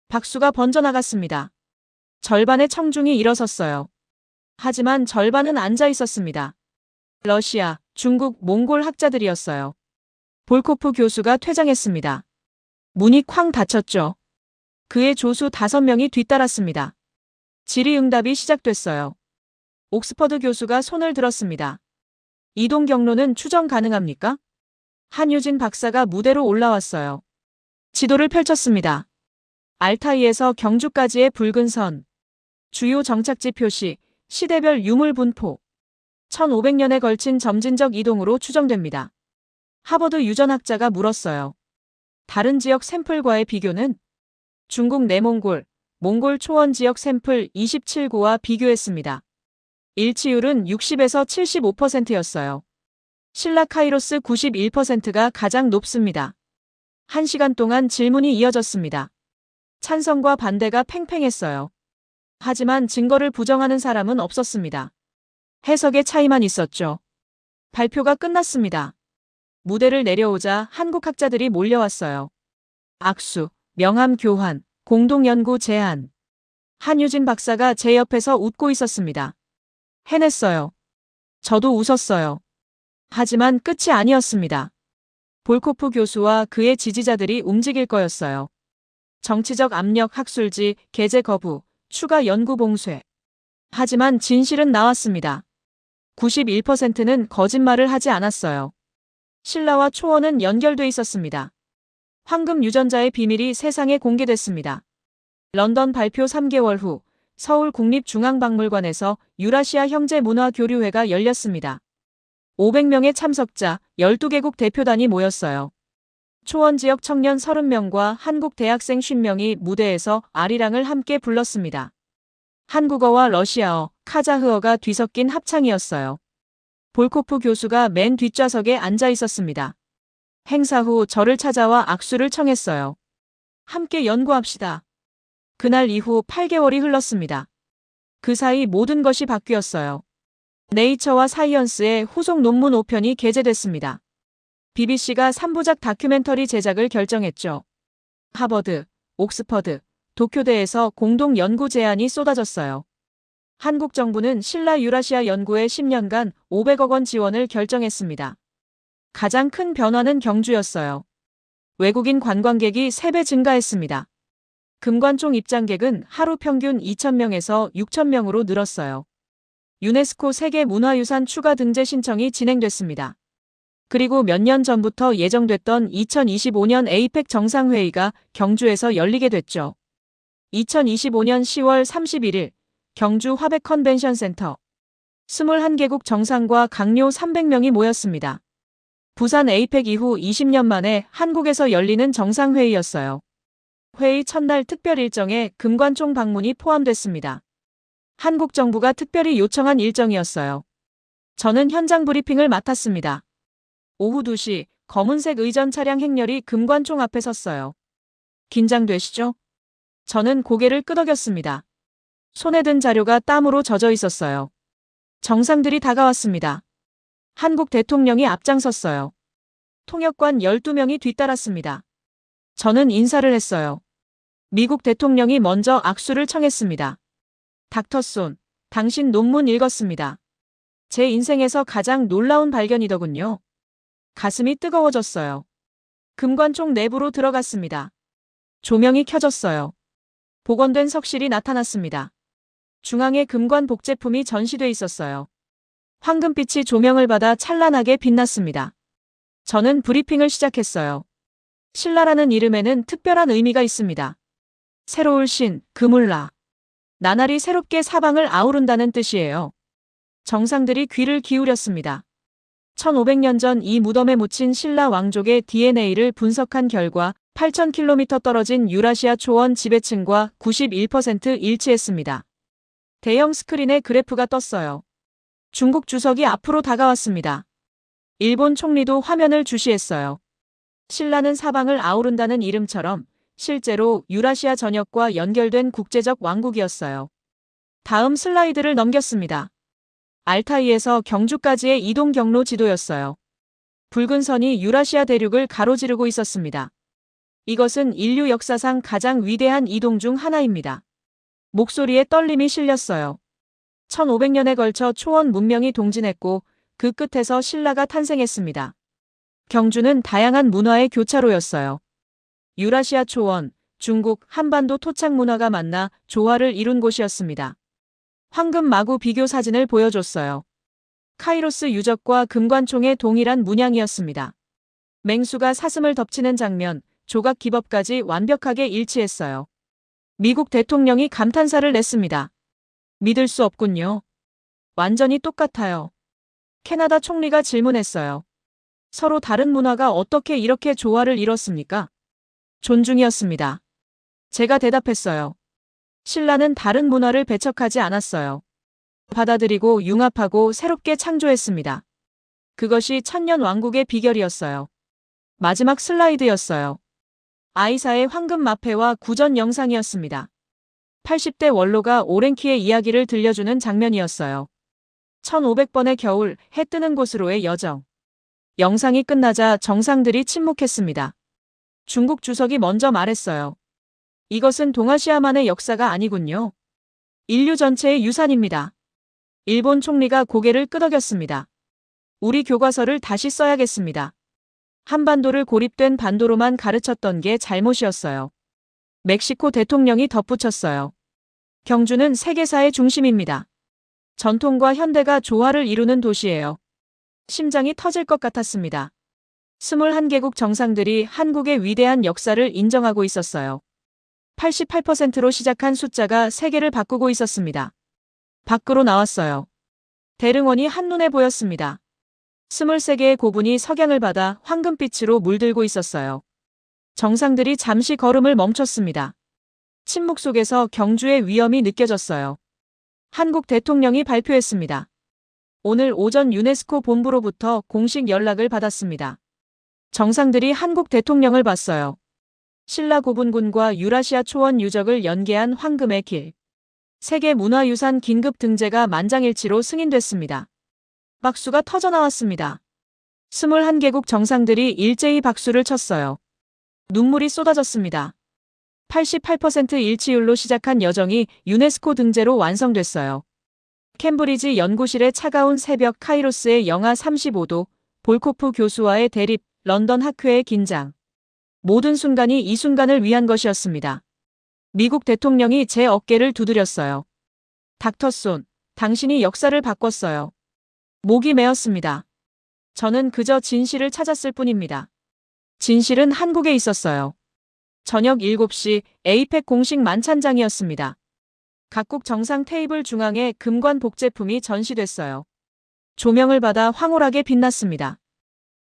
Speaker 1: 박수가 번져나갔습니다. 절반의 청중이 일어섰어요. 하지만 절반은 앉아 있었습니다. 러시아, 중국, 몽골 학자들이었어요. 볼코프 교수가 퇴장했습니다. 문이 쾅 닫혔죠. 그의 조수 5명이 뒤따랐습니다. 질의응답이 시작됐어요. 옥스퍼드 교수가 손을 들었습니다. 이동 경로는 추정 가능합니까? 한유진 박사가 무대로 올라왔어요. 지도를 펼쳤습니다. 알타이에서 경주까지의 붉은 선. 주요 정착지 표시, 시대별 유물 분포. 1500년에 걸친 점진적 이동으로 추정됩니다. 하버드 유전학자가 물었어요. 다른 지역 샘플과의 비교는? 중국 내몽골, 몽골 초원 지역 샘플 27구와 비교했습니다. 일치율은 60에서 75%였어요. 신라 카이로스 91%가 가장 높습니다. 1시간 동안 질문이 이어졌습니다. 찬성과 반대가 팽팽했어요. 하지만 증거를 부정하는 사람은 없었습니다. 해석의 차이만 있었죠. 발표가 끝났습니다. 무대를 내려오자 한국 학자들이 몰려왔어요. 악수, 명함 교환, 공동연구 제안. 한유진 박사가 제 옆에서 웃고 있었습니다. 해냈어요. 저도 웃었어요. 하지만 끝이 아니었습니다. 볼코프 교수와 그의 지지자들이 움직일 거였어요. 정치적 압력, 학술지, 게재 거부, 추가 연구 봉쇄. 하지만 진실은 나왔습니다. 91%는 거짓말을 하지 않았어요. 신라와 초원은 연결돼 있었습니다. 황금 유전자의 비밀이 세상에 공개됐습니다. 런던 발표 3개월 후 서울국립중앙박물관에서 유라시아 형제문화교류회가 열렸습니다. 500명의 참석자 12개국 대표단이 모였어요. 초원 지역 청년 30명과 한국 대학생 50명이 무대에서 아리랑을 함께 불렀습니다. 한국어와 러시아어, 카자흐어가 뒤섞인 합창이었어요. 볼코프 교수가 맨 뒷좌석에 앉아 있었습니다. 행사 후 저를 찾아와 악수를 청했어요. 함께 연구합시다. 그날 이후 8개월이 흘렀습니다. 그 사이 모든 것이 바뀌었어요. 네이처와 사이언스의 후속 논문 5편이 게재됐습니다. BBC가 3부작 다큐멘터리 제작을 결정했죠. 하버드, 옥스퍼드, 도쿄대에서 공동 연구 제안이 쏟아졌어요. 한국 정부는 신라 유라시아 연구에 10년간 500억 원 지원을 결정했습니다. 가장 큰 변화는 경주였어요. 외국인 관광객이 3배 증가했습니다. 금관총 입장객은 하루 평균 2,000명에서 6,000명으로 늘었어요. 유네스코 세계문화유산 추가 등재 신청이 진행됐습니다. 그리고 몇 년 전부터 예정됐던 2025년 에이펙 정상회의가 경주에서 열리게 됐죠. 2025년 10월 31일 경주 화백 컨벤션 센터 21개국 정상과 강요 300명이 모였습니다. 부산 에이펙 이후 20년 만에 한국에서 열리는 정상회의였어요. 회의 첫날 특별 일정에 금관총 방문이 포함됐습니다. 한국 정부가 특별히 요청한 일정이었어요. 저는 현장 브리핑을 맡았습니다. 오후 2시 검은색 의전 차량 행렬이 금관총 앞에 섰어요. 긴장되시죠? 저는 고개를 끄덕였습니다. 손에 든 자료가 땀으로 젖어 있었어요. 정상들이 다가왔습니다. 한국 대통령이 앞장섰어요. 통역관 12명이 뒤따랐습니다. 저는 인사를 했어요. 미국 대통령이 먼저 악수를 청했습니다. 닥터 손, 당신 논문 읽었습니다. 제 인생에서 가장 놀라운 발견이더군요. 가슴이 뜨거워졌어요. 금관총 내부로 들어갔습니다. 조명이 켜졌어요. 복원된 석실이 나타났습니다. 중앙에 금관 복제품이 전시돼 있었어요. 황금빛이 조명을 받아 찬란하게 빛났습니다. 저는 브리핑을 시작했어요. 신라라는 이름에는 특별한 의미가 있습니다. 새로울 신, 그물라. 나날이 새롭게 사방을 아우른다는 뜻이에요. 정상들이 귀를 기울였습니다. 1500년 전 이 무덤에 묻힌 신라 왕족의 DNA를 분석한 결과 8,000km 떨어진 유라시아 초원 지배층과 91% 일치했습니다. 대형 스크린에 그래프가 떴어요. 중국 주석이 앞으로 다가왔습니다. 일본 총리도 화면을 주시했어요. 신라는 사방을 아우른다는 이름처럼 실제로 유라시아 전역과 연결된 국제적 왕국이었어요. 다음 슬라이드를 넘겼습니다. 알타이에서 경주까지의 이동 경로 지도였어요. 붉은 선이 유라시아 대륙을 가로지르고 있었습니다. 이것은 인류 역사상 가장 위대한 이동 중 하나입니다. 목소리에 떨림이 실렸어요. 1500년에 걸쳐 초원 문명이 동진했고 그 끝에서 신라가 탄생했습니다. 경주는 다양한 문화의 교차로였어요. 유라시아 초원, 중국, 한반도 토착 문화가 만나 조화를 이룬 곳이었습니다. 황금 마구 비교 사진을 보여줬어요. 카이로스 유적과 금관총의 동일한 문양이었습니다. 맹수가 사슴을 덮치는 장면, 조각 기법까지 완벽하게 일치했어요. 미국 대통령이 감탄사를 냈습니다. 믿을 수 없군요. 완전히 똑같아요. 캐나다 총리가 질문했어요. 서로 다른 문화가 어떻게 이렇게 조화를 이뤘습니까? 존중이었습니다. 제가 대답했어요. 신라는 다른 문화를 배척하지 않았어요. 받아들이고 융합하고 새롭게 창조했습니다. 그것이 천년 왕국의 비결이었어요. 마지막 슬라이드였어요. 아이사의 황금 마패와 구전 영상이었습니다. 80대 원로가 오랭키의 이야기를 들려주는 장면이었어요. 1500번의 겨울, 해 뜨는 곳으로의 여정. 영상이 끝나자 정상들이 침묵했습니다. 중국 주석이 먼저 말했어요. 이것은 동아시아만의 역사가 아니군요. 인류 전체의 유산입니다. 일본 총리가 고개를 끄덕였습니다. 우리 교과서를 다시 써야겠습니다. 한반도를 고립된 반도로만 가르쳤던 게 잘못이었어요. 멕시코 대통령이 덧붙였어요. 경주는 세계사의 중심입니다. 전통과 현대가 조화를 이루는 도시예요. 심장이 터질 것 같았습니다. 21개국 정상들이 한국의 위대한 역사를 인정하고 있었어요. 88%로 시작한 숫자가 세계를 바꾸고 있었습니다. 밖으로 나왔어요. 대릉원이 한눈에 보였습니다. 23개의 고분이 석양을 받아 황금빛으로 물들고 있었어요. 정상들이 잠시 걸음을 멈췄습니다. 침묵 속에서 경주의 위엄이 느껴졌어요. 한국 대통령이 발표했습니다. 오늘 오전 유네스코 본부로부터 공식 연락을 받았습니다. 정상들이 한국 대통령을 봤어요. 신라 고분군과 유라시아 초원 유적을 연계한 황금의 길. 세계 문화유산 긴급 등재가 만장일치로 승인됐습니다. 박수가 터져나왔습니다. 21개국 정상들이 일제히 박수를 쳤어요. 눈물이 쏟아졌습니다. 88% 일치율로 시작한 여정이 유네스코 등재로 완성됐어요. 캠브리지 연구실의 차가운 새벽, 카이로스의 영하 35도, 볼코프 교수와의 대립, 런던 학회의 긴장. 모든 순간이 이 순간을 위한 것이었습니다. 미국 대통령이 제 어깨를 두드렸어요. 닥터 손, 당신이 역사를 바꿨어요. 목이 메었습니다. 저는 그저 진실을 찾았을 뿐입니다. 진실은 한국에 있었어요. 저녁 7시 에이펙 공식 만찬장이었습니다. 각국 정상 테이블 중앙에 금관 복제품이 전시됐어요. 조명을 받아 황홀하게 빛났습니다.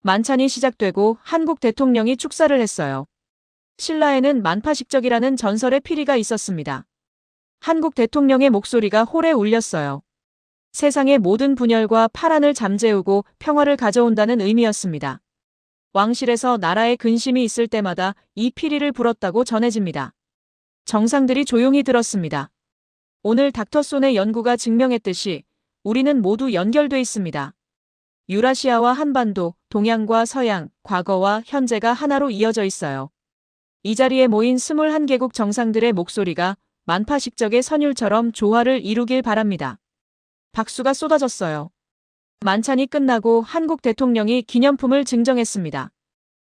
Speaker 1: 만찬이 시작되고 한국 대통령이 축사를 했어요. 신라에는 만파식적이라는 전설의 피리가 있었습니다. 한국 대통령의 목소리가 홀에 울렸어요. 세상의 모든 분열과 파란을 잠재우고 평화를 가져온다는 의미였습니다. 왕실에서 나라에 근심이 있을 때마다 이 피리를 불었다고 전해집니다. 정상들이 조용히 들었습니다. 오늘 닥터 손의 연구가 증명했듯이 우리는 모두 연결돼 있습니다. 유라시아와 한반도, 동양과 서양, 과거와 현재가 하나로 이어져 있어요. 이 자리에 모인 21개국 정상들의 목소리가 만파식적의 선율처럼 조화를 이루길 바랍니다. 박수가 쏟아졌어요. 만찬이 끝나고 한국 대통령이 기념품을 증정했습니다.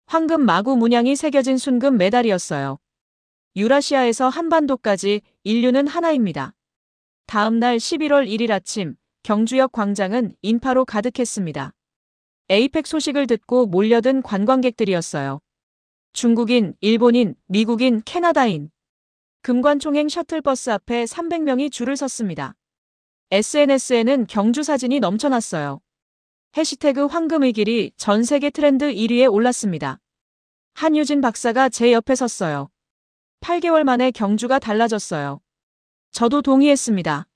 Speaker 1: 황금 마구 문양이 새겨진 순금 메달이었어요. 유라시아에서 한반도까지 인류는 하나입니다. 다음 날 11월 1일 아침, 경주역 광장은 인파로 가득했습니다. 에이펙 소식을 듣고 몰려든 관광객들이었어요. 중국인, 일본인, 미국인, 캐나다인. 금관총행 셔틀버스 앞에 300명이 줄을 섰습니다. SNS에는 경주 사진이 넘쳐났어요. 해시태그 황금의 길이 전 세계 트렌드 1위에 올랐습니다. 한유진 박사가 제 옆에 섰어요. 8개월 만에 경주가 달라졌어요. 저도 동의했습니다.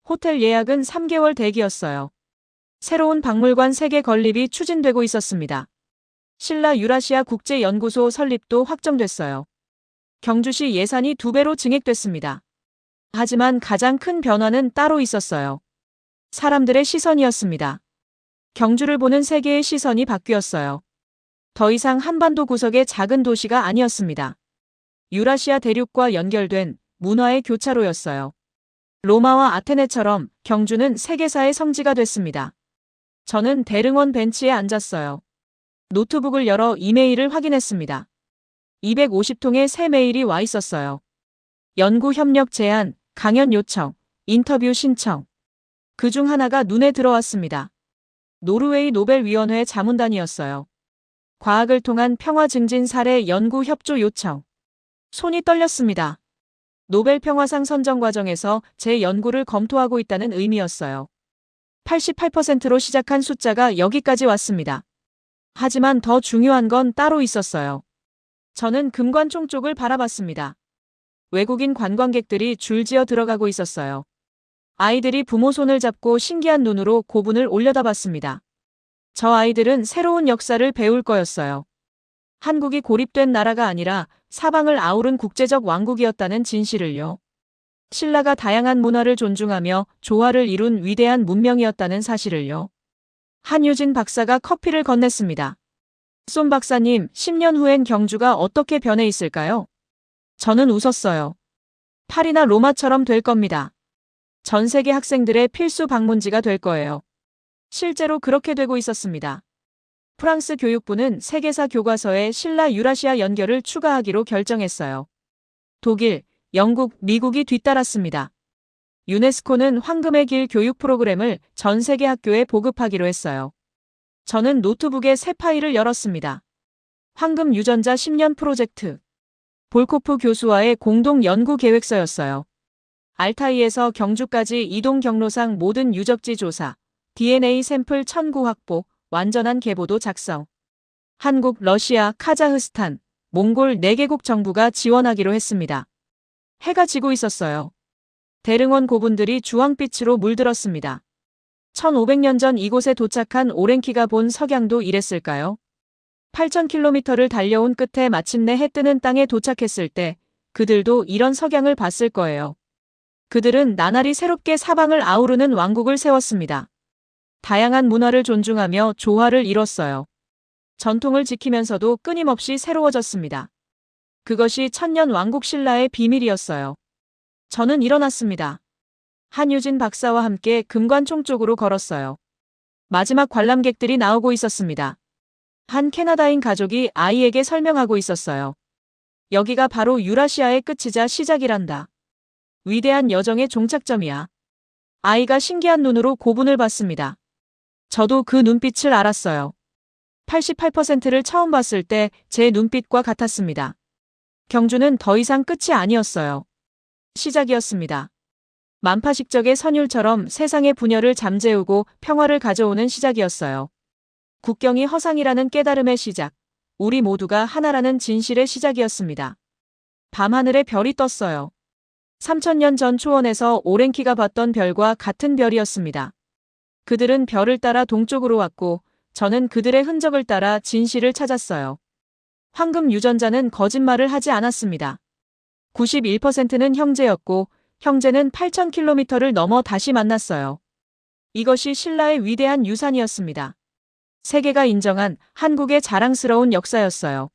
Speaker 1: 호텔 예약은 3개월 대기였어요. 새로운 박물관 세계 건립이 추진되고 있었습니다. 신라 유라시아 국제연구소 설립도 확정됐어요. 경주시 예산이 2배로 증액됐습니다. 하지만 가장 큰 변화는 따로 있었어요. 사람들의 시선이었습니다. 경주를 보는 세계의 시선이 바뀌었어요. 더 이상 한반도 구석의 작은 도시가 아니었습니다. 유라시아 대륙과 연결된 문화의 교차로였어요. 로마와 아테네처럼 경주는 세계사의 성지가 됐습니다. 저는 대릉원 벤치에 앉았어요. 노트북을 열어 이메일을 확인했습니다. 250통의 새 메일이 와 있었어요. 연구 협력 제안, 강연 요청, 인터뷰 신청. 그중 하나가 눈에 들어왔습니다. 노르웨이 노벨위원회 자문단이었어요. 과학을 통한 평화 증진 사례 연구 협조 요청. 손이 떨렸습니다. 노벨 평화상 선정 과정에서 제 연구를 검토하고 있다는 의미였어요. 88%로 시작한 숫자가 여기까지 왔습니다. 하지만 더 중요한 건 따로 있었어요. 저는 금관총 쪽을 바라봤습니다. 외국인 관광객들이 줄지어 들어가고 있었어요. 아이들이 부모 손을 잡고 신기한 눈으로 고분을 올려다봤습니다. 저 아이들은 새로운 역사를 배울 거였어요. 한국이 고립된 나라가 아니라 사방을 아우른 국제적 왕국이었다는 진실을요. 신라가 다양한 문화를 존중하며 조화를 이룬 위대한 문명이었다는 사실을요. 한유진 박사가 커피를 건넸습니다. 쏨 박사님, 10년 후엔 경주가 어떻게 변해 있을까요? 저는 웃었어요. 파리나 로마처럼 될 겁니다. 전 세계 학생들의 필수 방문지가 될 거예요. 실제로 그렇게 되고 있었습니다. 프랑스 교육부는 세계사 교과서에 신라 유라시아 연결을 추가하기로 결정했어요. 독일, 영국, 미국이 뒤따랐습니다. 유네스코는 황금의 길 교육 프로그램을 전 세계 학교에 보급하기로 했어요. 저는 노트북에 새 파일을 열었습니다. 황금 유전자 10년 프로젝트. 볼코프 교수와의 공동 연구 계획서였어요. 알타이에서 경주까지 이동 경로상 모든 유적지 조사, DNA 샘플 천구 확보, 완전한 계보도 작성. 한국, 러시아, 카자흐스탄, 몽골 4개국 정부가 지원하기로 했습니다. 해가 지고 있었어요. 대릉원 고분들이 주황빛으로 물들었습니다. 1500년 전 이곳에 도착한 오랭키가 본 석양도 이랬을까요? 8000km를 달려온 끝에 마침내 해 뜨는 땅에 도착했을 때 그들도 이런 석양을 봤을 거예요. 그들은 나날이 새롭게 사방을 아우르는 왕국을 세웠습니다. 다양한 문화를 존중하며 조화를 이뤘어요. 전통을 지키면서도 끊임없이 새로워졌습니다. 그것이 천년 왕국 신라의 비밀이었어요. 저는 일어났습니다. 한유진 박사와 함께 금관총 쪽으로 걸었어요. 마지막 관람객들이 나오고 있었습니다. 한 캐나다인 가족이 아이에게 설명하고 있었어요. 여기가 바로 유라시아의 끝이자 시작이란다. 위대한 여정의 종착점이야. 아이가 신기한 눈으로 고분을 봤습니다. 저도 그 눈빛을 알았어요. 88%를 처음 봤을 때 제 눈빛과 같았습니다. 경주는 더 이상 끝이 아니었어요. 시작이었습니다. 만파식적의 선율처럼 세상의 분열을 잠재우고 평화를 가져오는 시작이었어요. 국경이 허상이라는 깨달음의 시작, 우리 모두가 하나라는 진실의 시작이었습니다. 밤하늘에 별이 떴어요. 3000년 전 초원에서 오랭키가 봤던 별과 같은 별이었습니다. 그들은 별을 따라 동쪽으로 왔고 저는 그들의 흔적을 따라 진실을 찾았어요. 황금 유전자는 거짓말을 하지 않았습니다. 91%는 형제였고 형제는 8000km를 넘어 다시 만났어요. 이것이 신라의 위대한 유산이었습니다. 세계가 인정한 한국의 자랑스러운 역사였어요.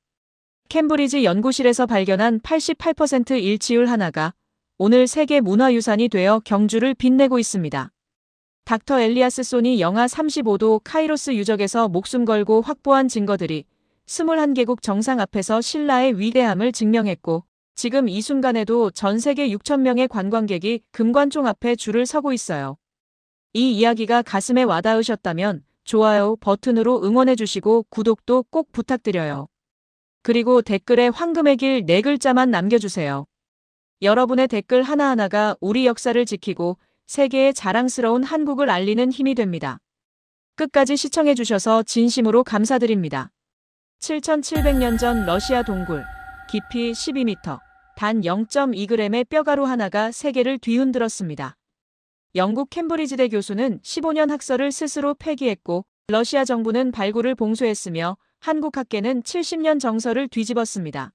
Speaker 1: 캠브리지 연구실에서 발견한 88% 일치율 하나가 오늘 세계 문화유산이 되어 경주를 빛내고 있습니다. 닥터 엘리아스 손이 영하 35도 카이로스 유적에서 목숨 걸고 확보한 증거들이 21개국 정상 앞에서 신라의 위대함을 증명했고 지금 이 순간에도 전 세계 6,000명의 관광객이 금관총 앞에 줄을 서고 있어요. 이 이야기가 가슴에 와닿으셨다면 좋아요 버튼으로 응원해주시고 구독도 꼭 부탁드려요. 그리고 댓글에 황금의 길 4글자만 남겨주세요. 여러분의 댓글 하나하나가 우리 역사를 지키고 세계의 자랑스러운 한국을 알리는 힘이 됩니다. 끝까지 시청해주셔서 진심으로 감사드립니다. 7700년 전 러시아 동굴, 깊이 12m, 단 0.2g의 뼈가루 하나가 세계를 뒤흔들었습니다. 영국 캠브리지대 교수는 15년 학설을 스스로 폐기했고 러시아 정부는 발굴을 봉쇄했으며 한국 학계는 70년 정설을 뒤집었습니다.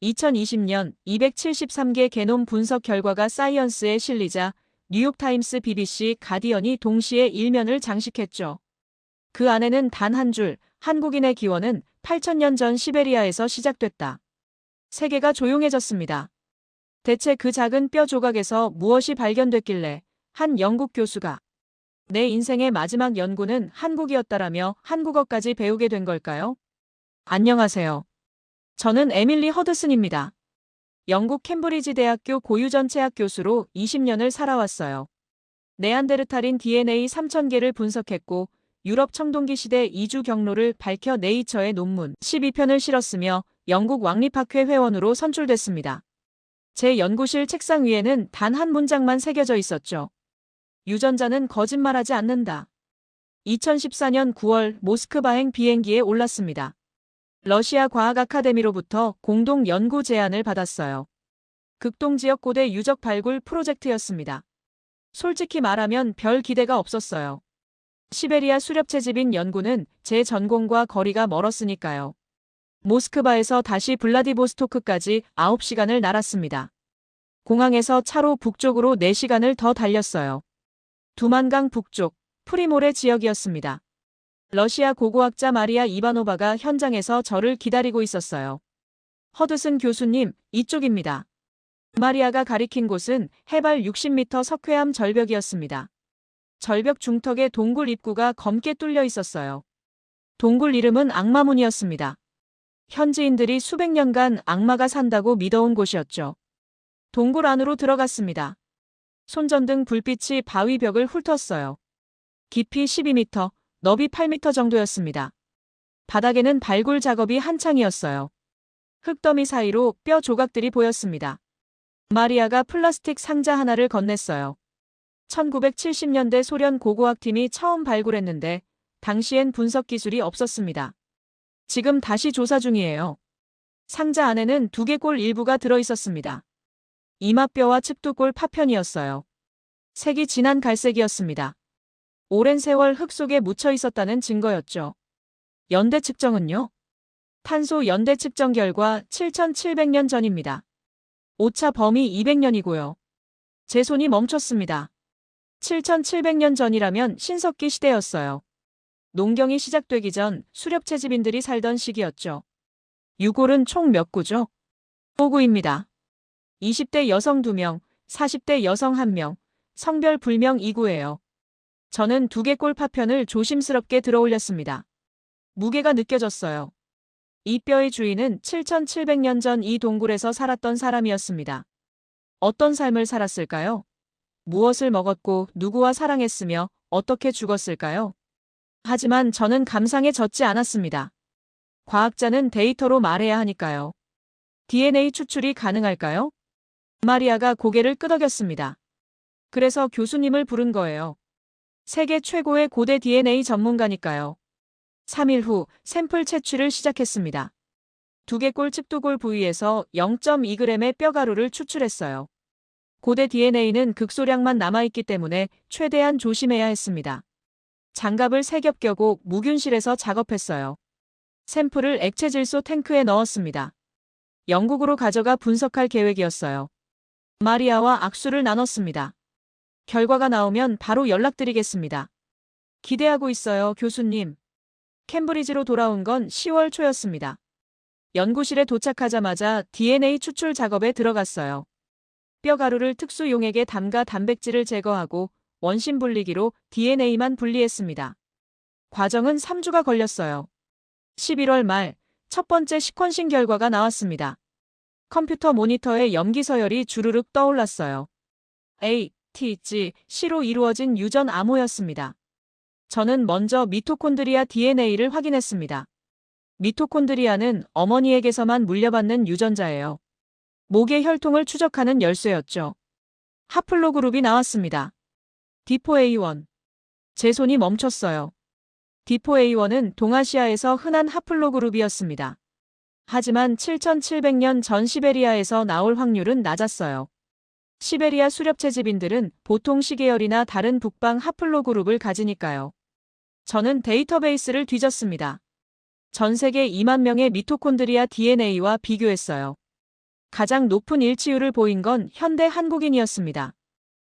Speaker 1: 2020년 273개 게놈 분석 결과가 사이언스에 실리자 뉴욕타임스, BBC, 가디언이 동시에 일면을 장식했죠. 그 안에는 단 한 줄, 한국인의 기원은 8,000년 전 시베리아에서 시작됐다. 세계가 조용해졌습니다. 대체 그 작은 뼈 조각에서 무엇이 발견됐길래 한 영국 교수가 내 인생의 마지막 연구는 한국이었다라며 한국어까지 배우게 된 걸까요? 안녕하세요. 저는 에밀리 허드슨입니다. 영국 캠브리지 대학교 고유전체학 교수로 20년을 살아왔어요. 네안데르탈인 DNA 3,000개를 분석했고 유럽 청동기 시대 이주 경로를 밝혀 네이처에 논문 12편을 실었으며 영국 왕립학회 회원으로 선출됐습니다. 제 연구실 책상 위에는 단 한 문장만 새겨져 있었죠. 유전자는 거짓말하지 않는다. 2014년 9월 모스크바행 비행기에 올랐습니다. 러시아 과학 아카데미로부터 공동 연구 제안을 받았어요. 극동지역 고대 유적 발굴 프로젝트였습니다. 솔직히 말하면 별 기대가 없었어요. 시베리아 수렵채집인 연구는 제 전공과 거리가 멀었으니까요. 모스크바에서 다시 블라디보스토크까지 9시간을 날았습니다. 공항에서 차로 북쪽으로 4시간을 더 달렸어요. 두만강 북쪽, 프리모레 지역이었습니다. 러시아 고고학자 마리아 이바노바가 현장에서 저를 기다리고 있었어요. 허드슨 교수님, 이쪽입니다. 마리아가 가리킨 곳은 해발 60m 석회암 절벽이었습니다. 절벽 중턱에 동굴 입구가 검게 뚫려 있었어요. 동굴 이름은 악마문이었습니다. 현지인들이 수백 년간 악마가 산다고 믿어온 곳이었죠. 동굴 안으로 들어갔습니다. 손전등 불빛이 바위 벽을 훑었어요. 깊이 12m, 너비 8m 정도였습니다. 바닥에는 발굴 작업이 한창이었어요. 흙더미 사이로 뼈 조각들이 보였습니다. 마리아가 플라스틱 상자 하나를 건넸어요. 1970년대 소련 고고학팀이 처음 발굴했는데 당시엔 분석 기술이 없었습니다. 지금 다시 조사 중이에요. 상자 안에는 두개골 일부가 들어있었습니다. 이마뼈와 측두골 파편이었어요. 색이 진한 갈색이었습니다. 오랜 세월 흙 속에 묻혀 있었다는 증거였죠. 연대 측정은요? 탄소 연대 측정 결과 7,700년 전입니다. 오차 범위 200년이고요. 제 손이 멈췄습니다. 7,700년 전이라면 신석기 시대였어요. 농경이 시작되기 전 수렵채집인들이 살던 시기였죠. 유골은 총 몇 구죠? 5구입니다. 20대 여성 2명, 40대 여성 1명, 성별 불명 2구예요. 저는 두개골 파편을 조심스럽게 들어올렸습니다. 무게가 느껴졌어요. 이 뼈의 주인은 7,700년 전 이 동굴에서 살았던 사람이었습니다. 어떤 삶을 살았을까요? 무엇을 먹었고 누구와 사랑했으며 어떻게 죽었을까요? 하지만 저는 감상에 젖지 않았습니다. 과학자는 데이터로 말해야 하니까요. DNA 추출이 가능할까요? 마리아가 고개를 끄덕였습니다. 그래서 교수님을 부른 거예요. 세계 최고의 고대 DNA 전문가니까요. 3일 후 샘플 채취를 시작했습니다. 두개골 측두골 부위에서 0.2g의 뼈가루를 추출했어요. 고대 DNA는 극소량만 남아있기 때문에 최대한 조심해야 했습니다. 장갑을 3겹 껴고 무균실에서 작업했어요. 샘플을 액체 질소 탱크에 넣었습니다. 영국으로 가져가 분석할 계획이었어요. 마리아와 악수를 나눴습니다. 결과가 나오면 바로 연락드리겠습니다. 기대하고 있어요, 교수님. 캠브리지로 돌아온 건 10월 초였습니다. 연구실에 도착하자마자 DNA 추출 작업에 들어갔어요. 뼈가루를 특수 용액에 담가 단백질을 제거하고 원심 분리기로 DNA만 분리했습니다. 과정은 3주가 걸렸어요. 11월 말 첫 번째 시퀀싱 결과가 나왔습니다. 컴퓨터 모니터에 염기 서열이 주르륵 떠올랐어요. A, T, G, C로 이루어진 유전 암호였습니다. 저는 먼저 미토콘드리아 DNA를 확인했습니다. 미토콘드리아는 어머니에게서만 물려받는 유전자예요. 목의 혈통을 추적하는 열쇠였죠. 하플로그룹이 나왔습니다. D4A1. 제 손이 멈췄어요. D4A1은 동아시아에서 흔한 하플로그룹이었습니다. 하지만 7,700년 전 시베리아에서 나올 확률은 낮았어요. 시베리아 수렵채집인들은 보통 시계열이나 다른 북방 하플로그룹을 가지니까요. 저는 데이터베이스를 뒤졌습니다. 전 세계 2만 명의 미토콘드리아 DNA와 비교했어요. 가장 높은 일치율을 보인 건 현대 한국인이었습니다.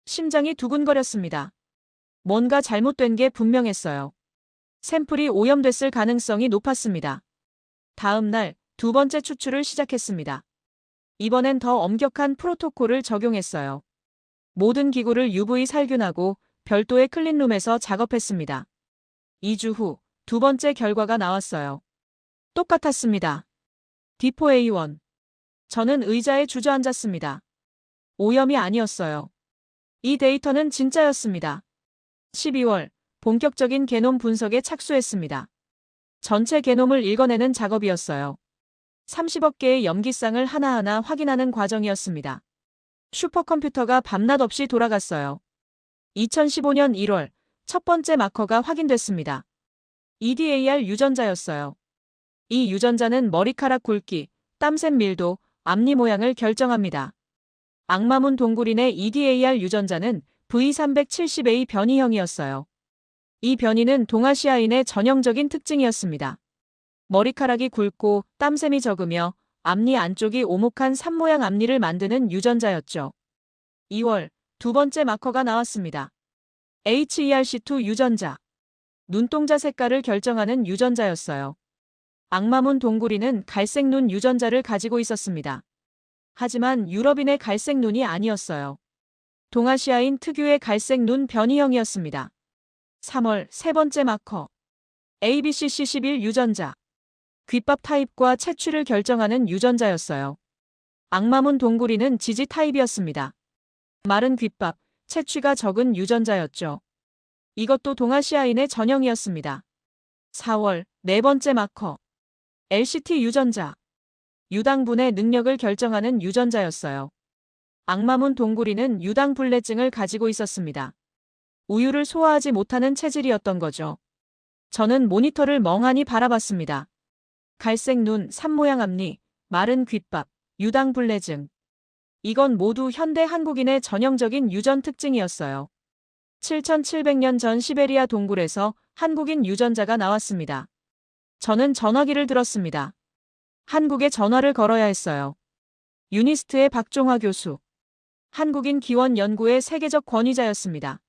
Speaker 1: 심장이 두근거렸습니다. 뭔가 잘못된 게 분명했어요. 샘플이 오염됐을 가능성이 높았습니다. 다음 날 두 번째 추출을 시작했습니다. 이번엔 더 엄격한 프로토콜을 적용했어요. 모든 기구를 UV 살균하고 별도의 클린룸에서 작업했습니다. 2주 후 두 번째 결과가 나왔어요. 똑같았습니다. D4A1. 저는 의자에 주저앉았습니다. 오염이 아니었어요. 이 데이터는 진짜였습니다. 12월, 본격적인 게놈 분석에 착수했습니다. 전체 게놈을 읽어내는 작업이었어요. 30억 개의 염기쌍을 하나하나 확인하는 과정이었습니다. 슈퍼컴퓨터가 밤낮 없이 돌아갔어요. 2015년 1월, 첫 번째 마커가 확인됐습니다. EDAR 유전자였어요. 이 유전자는 머리카락 굵기, 땀샘 밀도, 앞니 모양을 결정합니다. 악마문 동굴인의 EDAR 유전자는 V370A 변이형이었어요. 이 변이는 동아시아인의 전형적인 특징이었습니다. 머리카락이 굵고 땀샘이 적으며 앞니 안쪽이 오목한 삽모양 앞니를 만드는 유전자였죠. 2월, 두 번째 마커가 나왔습니다. HERC2 유전자. 눈동자 색깔을 결정하는 유전자였어요. 악마문 동굴이는 갈색 눈 유전자를 가지고 있었습니다. 하지만 유럽인의 갈색 눈이 아니었어요. 동아시아인 특유의 갈색 눈 변이형이었습니다. 3월, 세 번째 마커. ABCC11 유전자. 귓밥 타입과 채취를 결정하는 유전자였어요. 악마문 동굴이는 지지 타입이었습니다. 마른 귓밥, 채취가 적은 유전자였죠. 이것도 동아시아인의 전형이었습니다. 4월, 네 번째 마커. LCT 유전자. 유당분의 능력을 결정하는 유전자였어요. 악마문 동굴이는 유당불내증을 가지고 있었습니다. 우유를 소화하지 못하는 체질이었던 거죠. 저는 모니터를 멍하니 바라봤습니다. 갈색 눈, 삽모양 앞니, 마른 귓밥, 유당불내증. 이건 모두 현대 한국인의 전형적인 유전 특징이었어요. 7700년 전 시베리아 동굴에서 한국인 유전자가 나왔습니다. 저는 전화기를 들었습니다. 한국에 전화를 걸어야 했어요. 유니스트의 박종화 교수. 한국인 기원 연구의 세계적 권위자였습니다.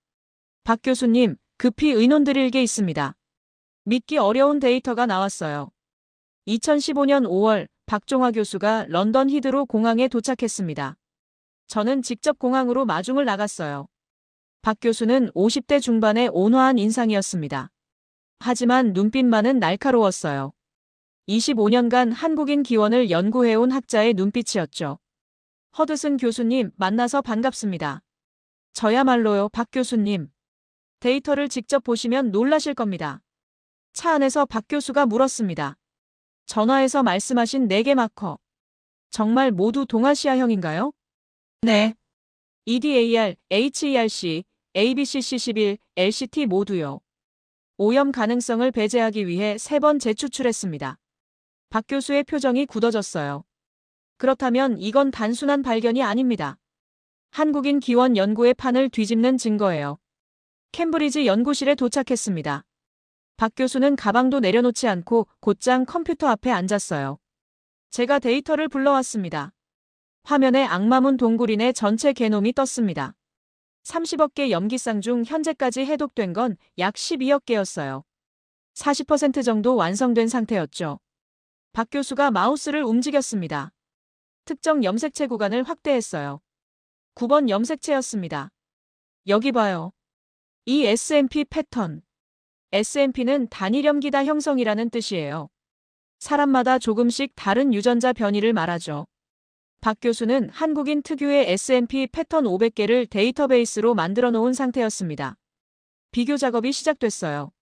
Speaker 1: 박 교수님, 급히 의논드릴 게 있습니다. 믿기 어려운 데이터가 나왔어요. 2015년 5월 박종화 교수가 런던 히드로 공항에 도착했습니다. 저는 직접 공항으로 마중을 나갔어요. 박 교수는 50대 중반의 온화한 인상이었습니다. 하지만 눈빛만은 날카로웠어요. 25년간 한국인 기원을 연구해온 학자의 눈빛이었죠. 허드슨 교수님, 만나서 반갑습니다. 저야말로요, 박 교수님. 데이터를 직접 보시면 놀라실 겁니다. 차 안에서 박 교수가 물었습니다. 전화에서 말씀하신 4개 마커. 정말 모두 동아시아형인가요? 네. EDAR, HERC, ABCC11, LCT 모두요. 오염 가능성을 배제하기 위해 3번 재추출했습니다. 박 교수의 표정이 굳어졌어요. 그렇다면 이건 단순한 발견이 아닙니다. 한국인 기원 연구의 판을 뒤집는 증거예요. 캠브리지 연구실에 도착했습니다. 박 교수는 가방도 내려놓지 않고 곧장 컴퓨터 앞에 앉았어요. 제가 데이터를 불러왔습니다. 화면에 악마문 동굴인의 전체 게놈이 떴습니다. 30억 개 염기쌍 중 현재까지 해독된 건 약 12억 개였어요. 40% 정도 완성된 상태였죠. 박 교수가 마우스를 움직였습니다. 특정 염색체 구간을 확대했어요. 9번 염색체였습니다. 여기 봐요. 이 SMP 패턴. SMP는 단일염기다 형성이라는 뜻이에요. 사람마다 조금씩 다른 유전자 변이를 말하죠. 박 교수는 한국인 특유의 SMP 패턴 500개를 데이터베이스로 만들어 놓은 상태였습니다. 비교 작업이 시작됐어요.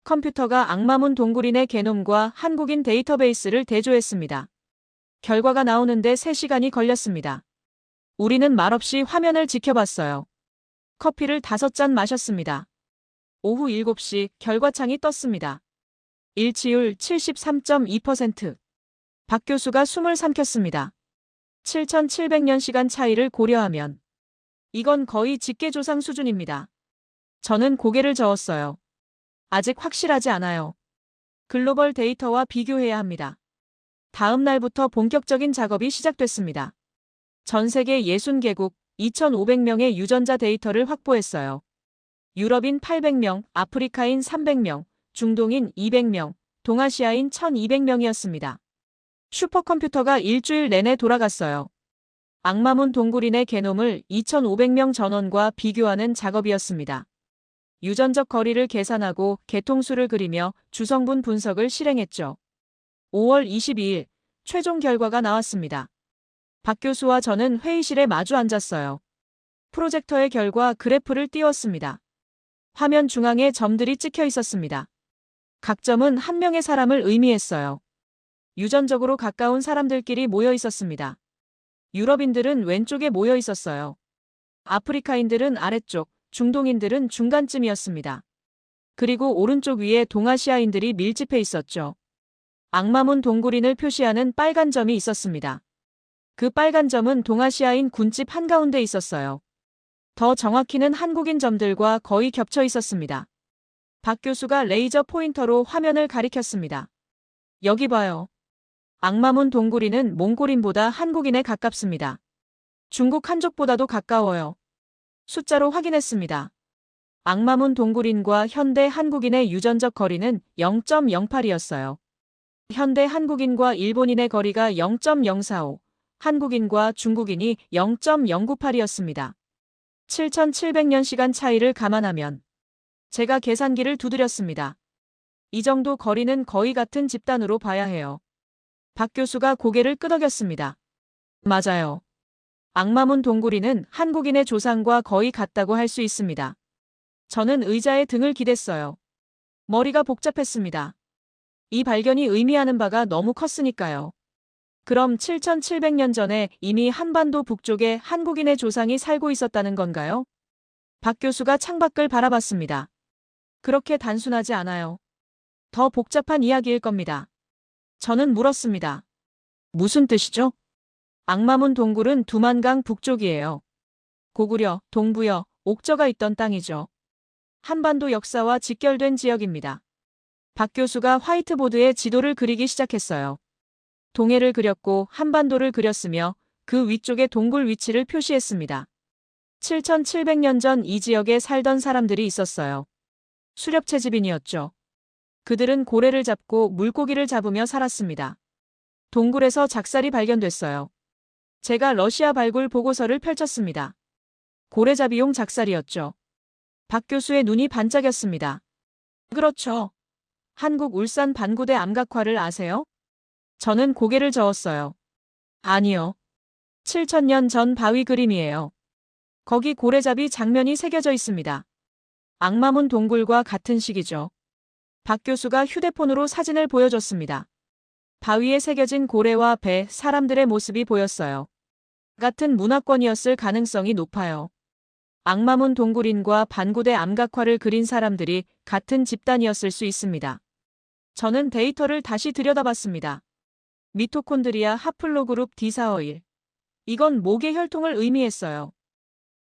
Speaker 1: 컴퓨터가 악마문 동굴인의 게놈과 한국인 데이터베이스를 대조했습니다. 결과가 나오는데 3시간이 걸렸습니다. 우리는 말없이 화면을 지켜봤어요. 커피를 5잔 마셨습니다. 오후 7시 결과창이 떴습니다. 일치율 73.2%. 박 교수가 숨을 삼켰습니다. 7700년 시간 차이를 고려하면 이건 거의 직계조상 수준입니다. 저는 고개를 저었어요. 아직 확실하지 않아요. 글로벌 데이터와 비교해야 합니다. 다음 날부터 본격적인 작업이 시작됐습니다. 전 세계 60개국 2,500명의 유전자 데이터를 확보했어요. 유럽인 800명, 아프리카인 300명, 중동인 200명, 동아시아인 1,200명이었습니다. 슈퍼컴퓨터가 일주일 내내 돌아갔어요. 악마문 동굴인의 게놈을 2,500명 전원과 비교하는 작업이었습니다. 유전적 거리를 계산하고 개통수를 그리며 주성분 분석을 실행했죠. 5월 22일 최종 결과가 나왔습니다. 박 교수와 저는 회의실에 마주 앉았어요. 프로젝터의 결과 그래프를 띄웠습니다. 화면 중앙에 점들이 찍혀 있었습니다. 각 점은 한 명의 사람을 의미했어요. 유전적으로 가까운 사람들끼리 모여 있었습니다. 유럽인들은 왼쪽에 모여 있었어요. 아프리카인들은 아래쪽, 중동인들은 중간쯤이었습니다. 그리고 오른쪽 위에 동아시아인들이 밀집해 있었죠. 악마문 동굴인을 표시하는 빨간 점이 있었습니다. 그 빨간 점은 동아시아인 군집 한가운데 있었어요. 더 정확히는 한국인 점들과 거의 겹쳐 있었습니다. 박 교수가 레이저 포인터로 화면을 가리켰습니다. 여기 봐요. 악마문 동굴인은 몽골인보다 한국인에 가깝습니다. 중국 한족보다도 가까워요. 숫자로 확인했습니다. 악마문 동굴인과 현대 한국인의 유전적 거리는 0.08이었어요. 현대 한국인과 일본인의 거리가 0.045, 한국인과 중국인이 0.098이었습니다. 7,700년 시간 차이를 감안하면 제가 계산기를 두드렸습니다. 이 정도 거리는 거의 같은 집단으로 봐야 해요. 박 교수가 고개를 끄덕였습니다. 맞아요. 악마문 동굴이는 한국인의 조상과 거의 같다고 할 수 있습니다. 저는 의자에 등을 기댔어요. 머리가 복잡했습니다. 이 발견이 의미하는 바가 너무 컸으니까요. 그럼 7,700년 전에 이미 한반도 북쪽에 한국인의 조상이 살고 있었다는 건가요? 박 교수가 창밖을 바라봤습니다. 그렇게 단순하지 않아요. 더 복잡한 이야기일 겁니다. 저는 물었습니다. 무슨 뜻이죠? 악마문 동굴은 두만강 북쪽이에요. 고구려, 동부여, 옥저가 있던 땅이죠. 한반도 역사와 직결된 지역입니다. 박 교수가 화이트보드에 지도를 그리기 시작했어요. 동해를 그렸고 한반도를 그렸으며 그 위쪽에 동굴 위치를 표시했습니다. 7,700년 전 이 지역에 살던 사람들이 있었어요. 수렵채집인이었죠. 그들은 고래를 잡고 물고기를 잡으며 살았습니다. 동굴에서 작살이 발견됐어요. 제가 러시아 발굴 보고서를 펼쳤습니다. 고래잡이용 작살이었죠. 박 교수의 눈이 반짝였습니다. 그렇죠. 한국 울산 반구대 암각화를 아세요? 저는 고개를 저었어요. 아니요. 7,000년 전 바위 그림이에요. 거기 고래잡이 장면이 새겨져 있습니다. 악마문 동굴과 같은 시기죠. 박 교수가 휴대폰으로 사진을 보여줬습니다. 바위에 새겨진 고래와 배, 사람들의 모습이 보였어요. 같은 문화권이었을 가능성이 높아요. 악마문 동굴인과 반구대 암각화를 그린 사람들이 같은 집단이었을 수 있습니다. 저는 데이터를 다시 들여다봤습니다. 미토콘드리아 하플로그룹 D451. 이건 목의 혈통을 의미했어요.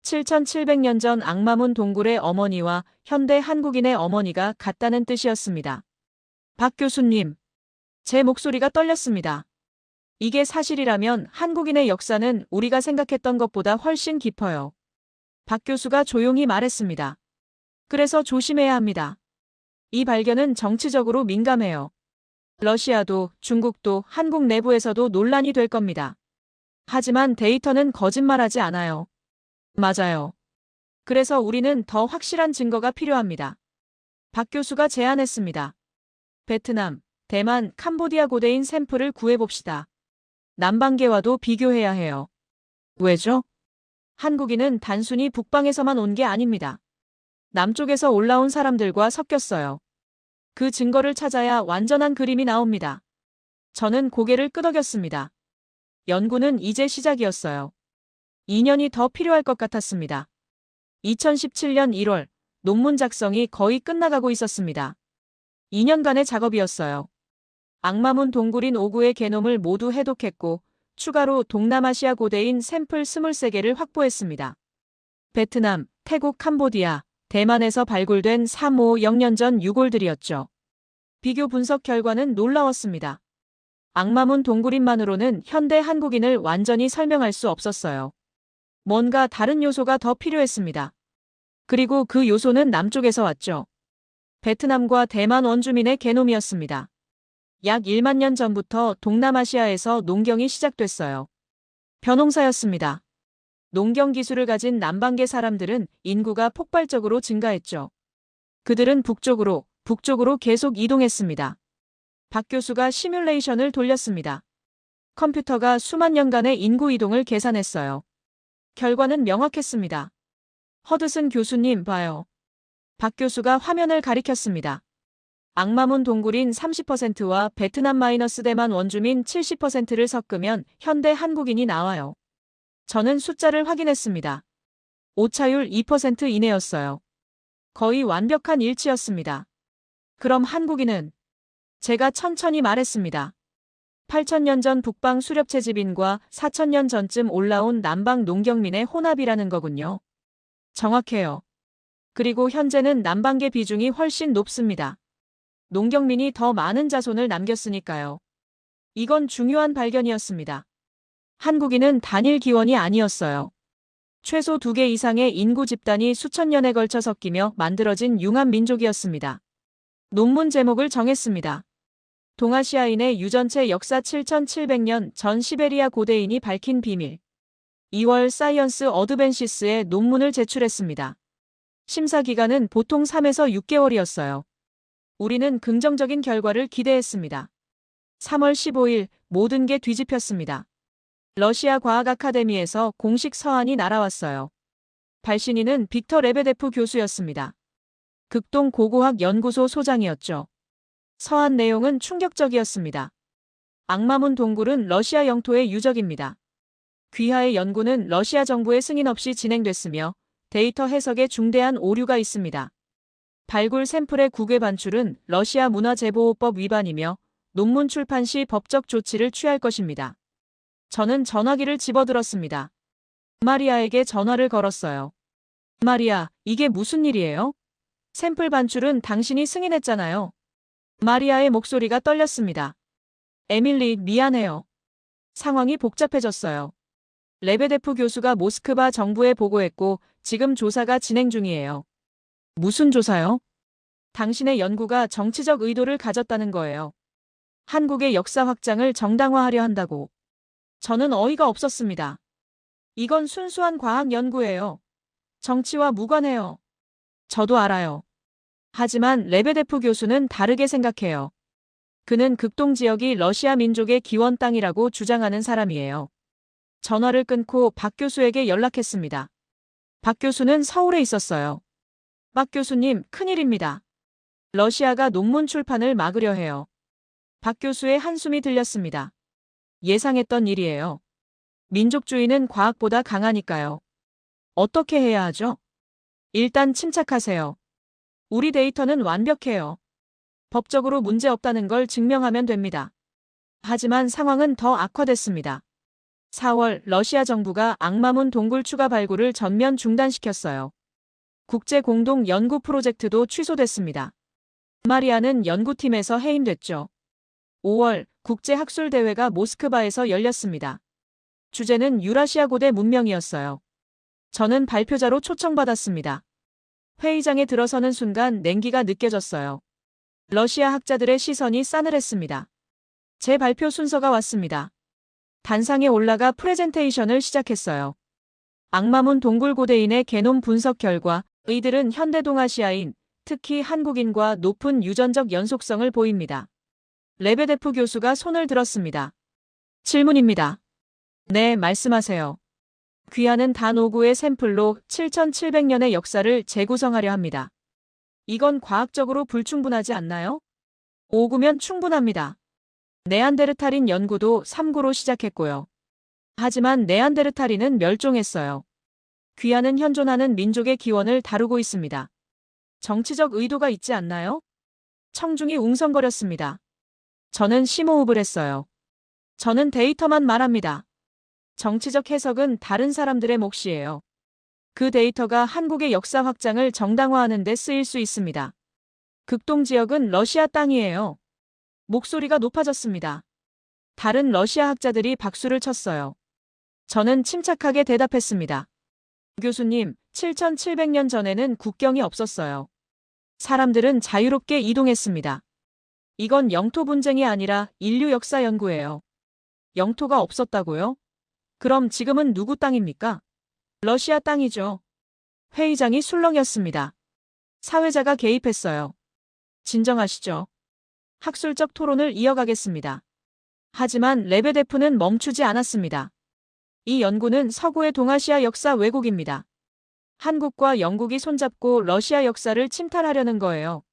Speaker 1: 7,700년 전 악마문 동굴의 어머니와 현대 한국인의 어머니가 같다는 뜻이었습니다. 박 교수님, 제 목소리가 떨렸습니다. 이게 사실이라면 한국인의 역사는 우리가 생각했던 것보다 훨씬 깊어요. 박 교수가 조용히 말했습니다. 그래서 조심해야 합니다. 이 발견은 정치적으로 민감해요. 러시아도 중국도 한국 내부에서도 논란이 될 겁니다. 하지만 데이터는 거짓말하지 않아요. 맞아요. 그래서 우리는 더 확실한 증거가 필요합니다. 박 교수가 제안했습니다. 베트남, 대만, 캄보디아 고대인 샘플을 구해봅시다. 남방계와도 비교해야 해요. 왜죠? 한국인은 단순히 북방에서만 온 게 아닙니다. 남쪽에서 올라온 사람들과 섞였어요. 그 증거를 찾아야 완전한 그림이 나옵니다. 저는 고개를 끄덕였습니다. 연구는 이제 시작이었어요. 2년이 더 필요할 것 같았습니다. 2017년 1월, 논문 작성이 거의 끝나가고 있었습니다. 2년간의 작업이었어요. 악마문 동굴인 5구의 게놈을 모두 해독했고 추가로 동남아시아 고대인 샘플 23개를 확보했습니다. 베트남, 태국, 캄보디아, 대만에서 발굴된 3, 5, 0년 전 유골들이었죠. 비교 분석 결과는 놀라웠습니다. 악마문 동굴인만으로는 현대 한국인을 완전히 설명할 수 없었어요. 뭔가 다른 요소가 더 필요했습니다. 그리고 그 요소는 남쪽에서 왔죠. 베트남과 대만 원주민의 게놈이었습니다. 약 1만 년 전부터 동남아시아에서 농경이 시작됐어요. 벼농사였습니다. 농경 기술을 가진 남방계 사람들은 인구가 폭발적으로 증가했죠. 그들은 북쪽으로 계속 이동했습니다. 박 교수가 시뮬레이션을 돌렸습니다. 컴퓨터가 수만 년간의 인구 이동을 계산했어요. 결과는 명확했습니다. 허드슨 교수님 봐요. 박 교수가 화면을 가리켰습니다. 악마문 동굴인 30%와 베트남-대만 원주민 70%를 섞으면 현대 한국인이 나와요. 저는 숫자를 확인했습니다. 오차율 2% 이내였어요. 거의 완벽한 일치였습니다. 그럼 한국인은? 제가 천천히 말했습니다. 8,000년 전 북방 수렵채집인과 4,000년 전쯤 올라온 남방 농경민의 혼합이라는 거군요. 정확해요. 그리고 현재는 남방계 비중이 훨씬 높습니다. 농경민이 더 많은 자손을 남겼으니까요. 이건 중요한 발견이었습니다. 한국인은 단일 기원이 아니었어요. 최소 2개 이상의 인구 집단이 수천 년에 걸쳐 섞이며 만들어진 융합 민족이었습니다. 논문 제목을 정했습니다. 동아시아인의 유전체 역사 7,700년 전 시베리아 고대인이 밝힌 비밀. 2월 사이언스 어드밴시스에 논문을 제출했습니다. 심사 기간은 보통 3에서 6개월이었어요. 우리는 긍정적인 결과를 기대했습니다. 3월 15일 모든 게 뒤집혔습니다. 러시아 과학 아카데미에서 공식 서한이 날아왔어요. 발신인은 빅터 레베데프 교수였습니다. 극동 고고학 연구소 소장이었죠. 서한 내용은 충격적이었습니다. 악마문 동굴은 러시아 영토의 유적입니다. 귀하의 연구는 러시아 정부의 승인 없이 진행됐으며 데이터 해석에 중대한 오류가 있습니다. 발굴 샘플의 국외 반출은 러시아 문화재보호법 위반이며 논문 출판 시 법적 조치를 취할 것입니다. 저는 전화기를 집어들었습니다. 마리아에게 전화를 걸었어요. 마리아, 이게 무슨 일이에요? 샘플 반출은 당신이 승인했잖아요. 마리아의 목소리가 떨렸습니다. 에밀리, 미안해요. 상황이 복잡해졌어요. 레베데프 교수가 모스크바 정부에 보고했고 지금 조사가 진행 중이에요. 무슨 조사요? 당신의 연구가 정치적 의도를 가졌다는 거예요. 한국의 역사 확장을 정당화하려 한다고. 저는 어이가 없었습니다. 이건 순수한 과학 연구예요. 정치와 무관해요. 저도 알아요. 하지만 레베데프 교수는 다르게 생각해요. 그는 극동 지역이 러시아 민족의 기원 땅이라고 주장하는 사람이에요. 전화를 끊고 박 교수에게 연락했습니다. 박 교수는 서울에 있었어요. 박 교수님, 큰일입니다. 러시아가 논문 출판을 막으려 해요. 박 교수의 한숨이 들렸습니다. 예상했던 일이에요. 민족주의는 과학보다 강하니까요. 어떻게 해야 하죠? 일단 침착하세요. 우리 데이터는 완벽해요. 법적으로 문제 없다는 걸 증명하면 됩니다. 하지만 상황은 더 악화됐습니다. 4월 러시아 정부가 악마문 동굴 추가 발굴을 전면 중단시켰어요. 국제 공동 연구 프로젝트도 취소됐습니다. 마리아는 연구팀에서 해임됐죠. 5월 국제 학술 대회가 모스크바에서 열렸습니다. 주제는 유라시아 고대 문명이었어요. 저는 발표자로 초청받았습니다. 회의장에 들어서는 순간 냉기가 느껴졌어요. 러시아 학자들의 시선이 싸늘했습니다. 제 발표 순서가 왔습니다. 단상에 올라가 프레젠테이션을 시작했어요. 악마문 동굴 고대인의 게놈 분석 결과 이들은 현대 동아시아인, 특히 한국인과 높은 유전적 연속성을 보입니다. 레베데프 교수가 손을 들었습니다. 질문입니다. 네, 말씀하세요. 귀하는 단 5구의 샘플로 7,700년의 역사를 재구성하려 합니다. 이건 과학적으로 불충분하지 않나요? 5구면 충분합니다. 네안데르탈인 연구도 3구로 시작했고요. 하지만 네안데르탈인은 멸종했어요. 귀하는 현존하는 민족의 기원을 다루고 있습니다. 정치적 의도가 있지 않나요? 청중이 웅성거렸습니다. 저는 심호흡을 했어요. 저는 데이터만 말합니다. 정치적 해석은 다른 사람들의 몫이에요. 그 데이터가 한국의 역사 확장을 정당화하는 데 쓰일 수 있습니다. 극동 지역은 러시아 땅이에요. 목소리가 높아졌습니다. 다른 러시아 학자들이 박수를 쳤어요. 저는 침착하게 대답했습니다. 교수님, 7700년 전에는 국경이 없었어요. 사람들은 자유롭게 이동했습니다. 이건 영토 분쟁이 아니라 인류 역사 연구예요. 영토가 없었다고요? 그럼 지금은 누구 땅입니까? 러시아 땅이죠. 회의장이 술렁였습니다. 사회자가 개입했어요. 진정하시죠. 학술적 토론을 이어가겠습니다. 하지만 레베데프는 멈추지 않았습니다. 이 연구는 서구의 동아시아 역사 왜곡입니다. 한국과 영국이 손잡고 러시아 역사를 침탈하려는 거예요.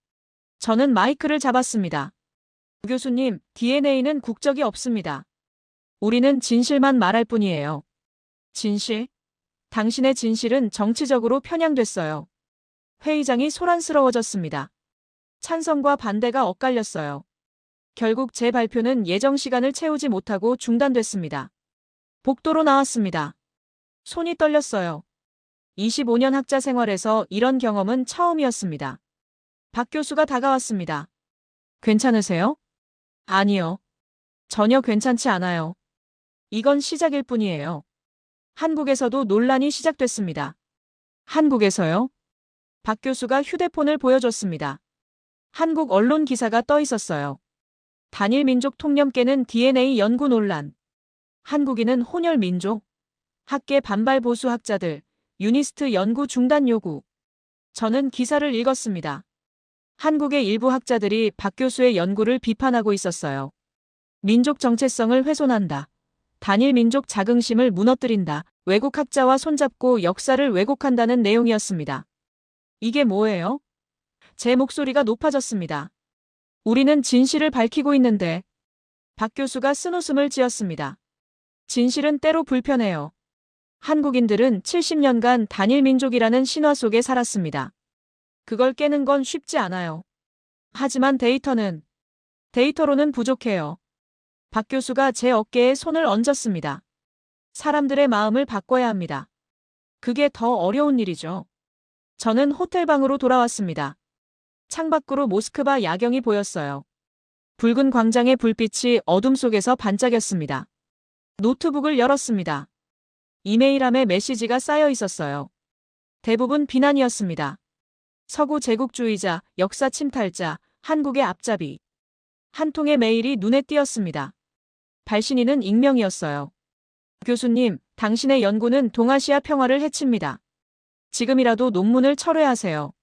Speaker 1: 저는 마이크를 잡았습니다. 교수님, DNA는 국적이 없습니다. 우리는 진실만 말할 뿐이에요. 진실? 당신의 진실은 정치적으로 편향됐어요. 회의장이 소란스러워졌습니다. 찬성과 반대가 엇갈렸어요. 결국 제 발표는 예정 시간을 채우지 못하고 중단됐습니다. 복도로 나왔습니다. 손이 떨렸어요. 25년 학자 생활에서 이런 경험은 처음이었습니다. 박 교수가 다가왔습니다. 괜찮으세요? 아니요. 전혀 괜찮지 않아요. 이건 시작일 뿐이에요. 한국에서도 논란이 시작됐습니다. 한국에서요? 박 교수가 휴대폰을 보여줬습니다. 한국 언론 기사가 떠 있었어요. 단일 민족 통념 깨는 DNA 연구 논란. 한국인은 혼혈 민족. 학계 반발 보수 학자들. 유니스트 연구 중단 요구. 저는 기사를 읽었습니다. 한국의 일부 학자들이 박 교수의 연구를 비판하고 있었어요. 민족 정체성을 훼손한다. 단일 민족 자긍심을 무너뜨린다. 외국 학자와 손잡고 역사를 왜곡한다는 내용이었습니다. 이게 뭐예요? 제 목소리가 높아졌습니다. 우리는 진실을 밝히고 있는데. 박 교수가 쓴웃음을 지었습니다. 진실은 때로 불편해요. 한국인들은 70년간 단일 민족이라는 신화 속에 살았습니다. 그걸 깨는 건 쉽지 않아요. 하지만 데이터로는 부족해요. 박 교수가 제 어깨에 손을 얹었습니다. 사람들의 마음을 바꿔야 합니다. 그게 더 어려운 일이죠. 저는 호텔방으로 돌아왔습니다. 창밖으로 모스크바 야경이 보였어요. 붉은 광장의 불빛이 어둠 속에서 반짝였습니다. 노트북을 열었습니다. 이메일함에 메시지가 쌓여 있었어요. 대부분 비난이었습니다. 서구 제국주의자, 역사 침탈자, 한국의 앞잡이. 한 통의 메일이 눈에 띄었습니다. 발신인은 익명이었어요. 교수님, 당신의 연구는 동아시아 평화를 해칩니다. 지금이라도 논문을 철회하세요.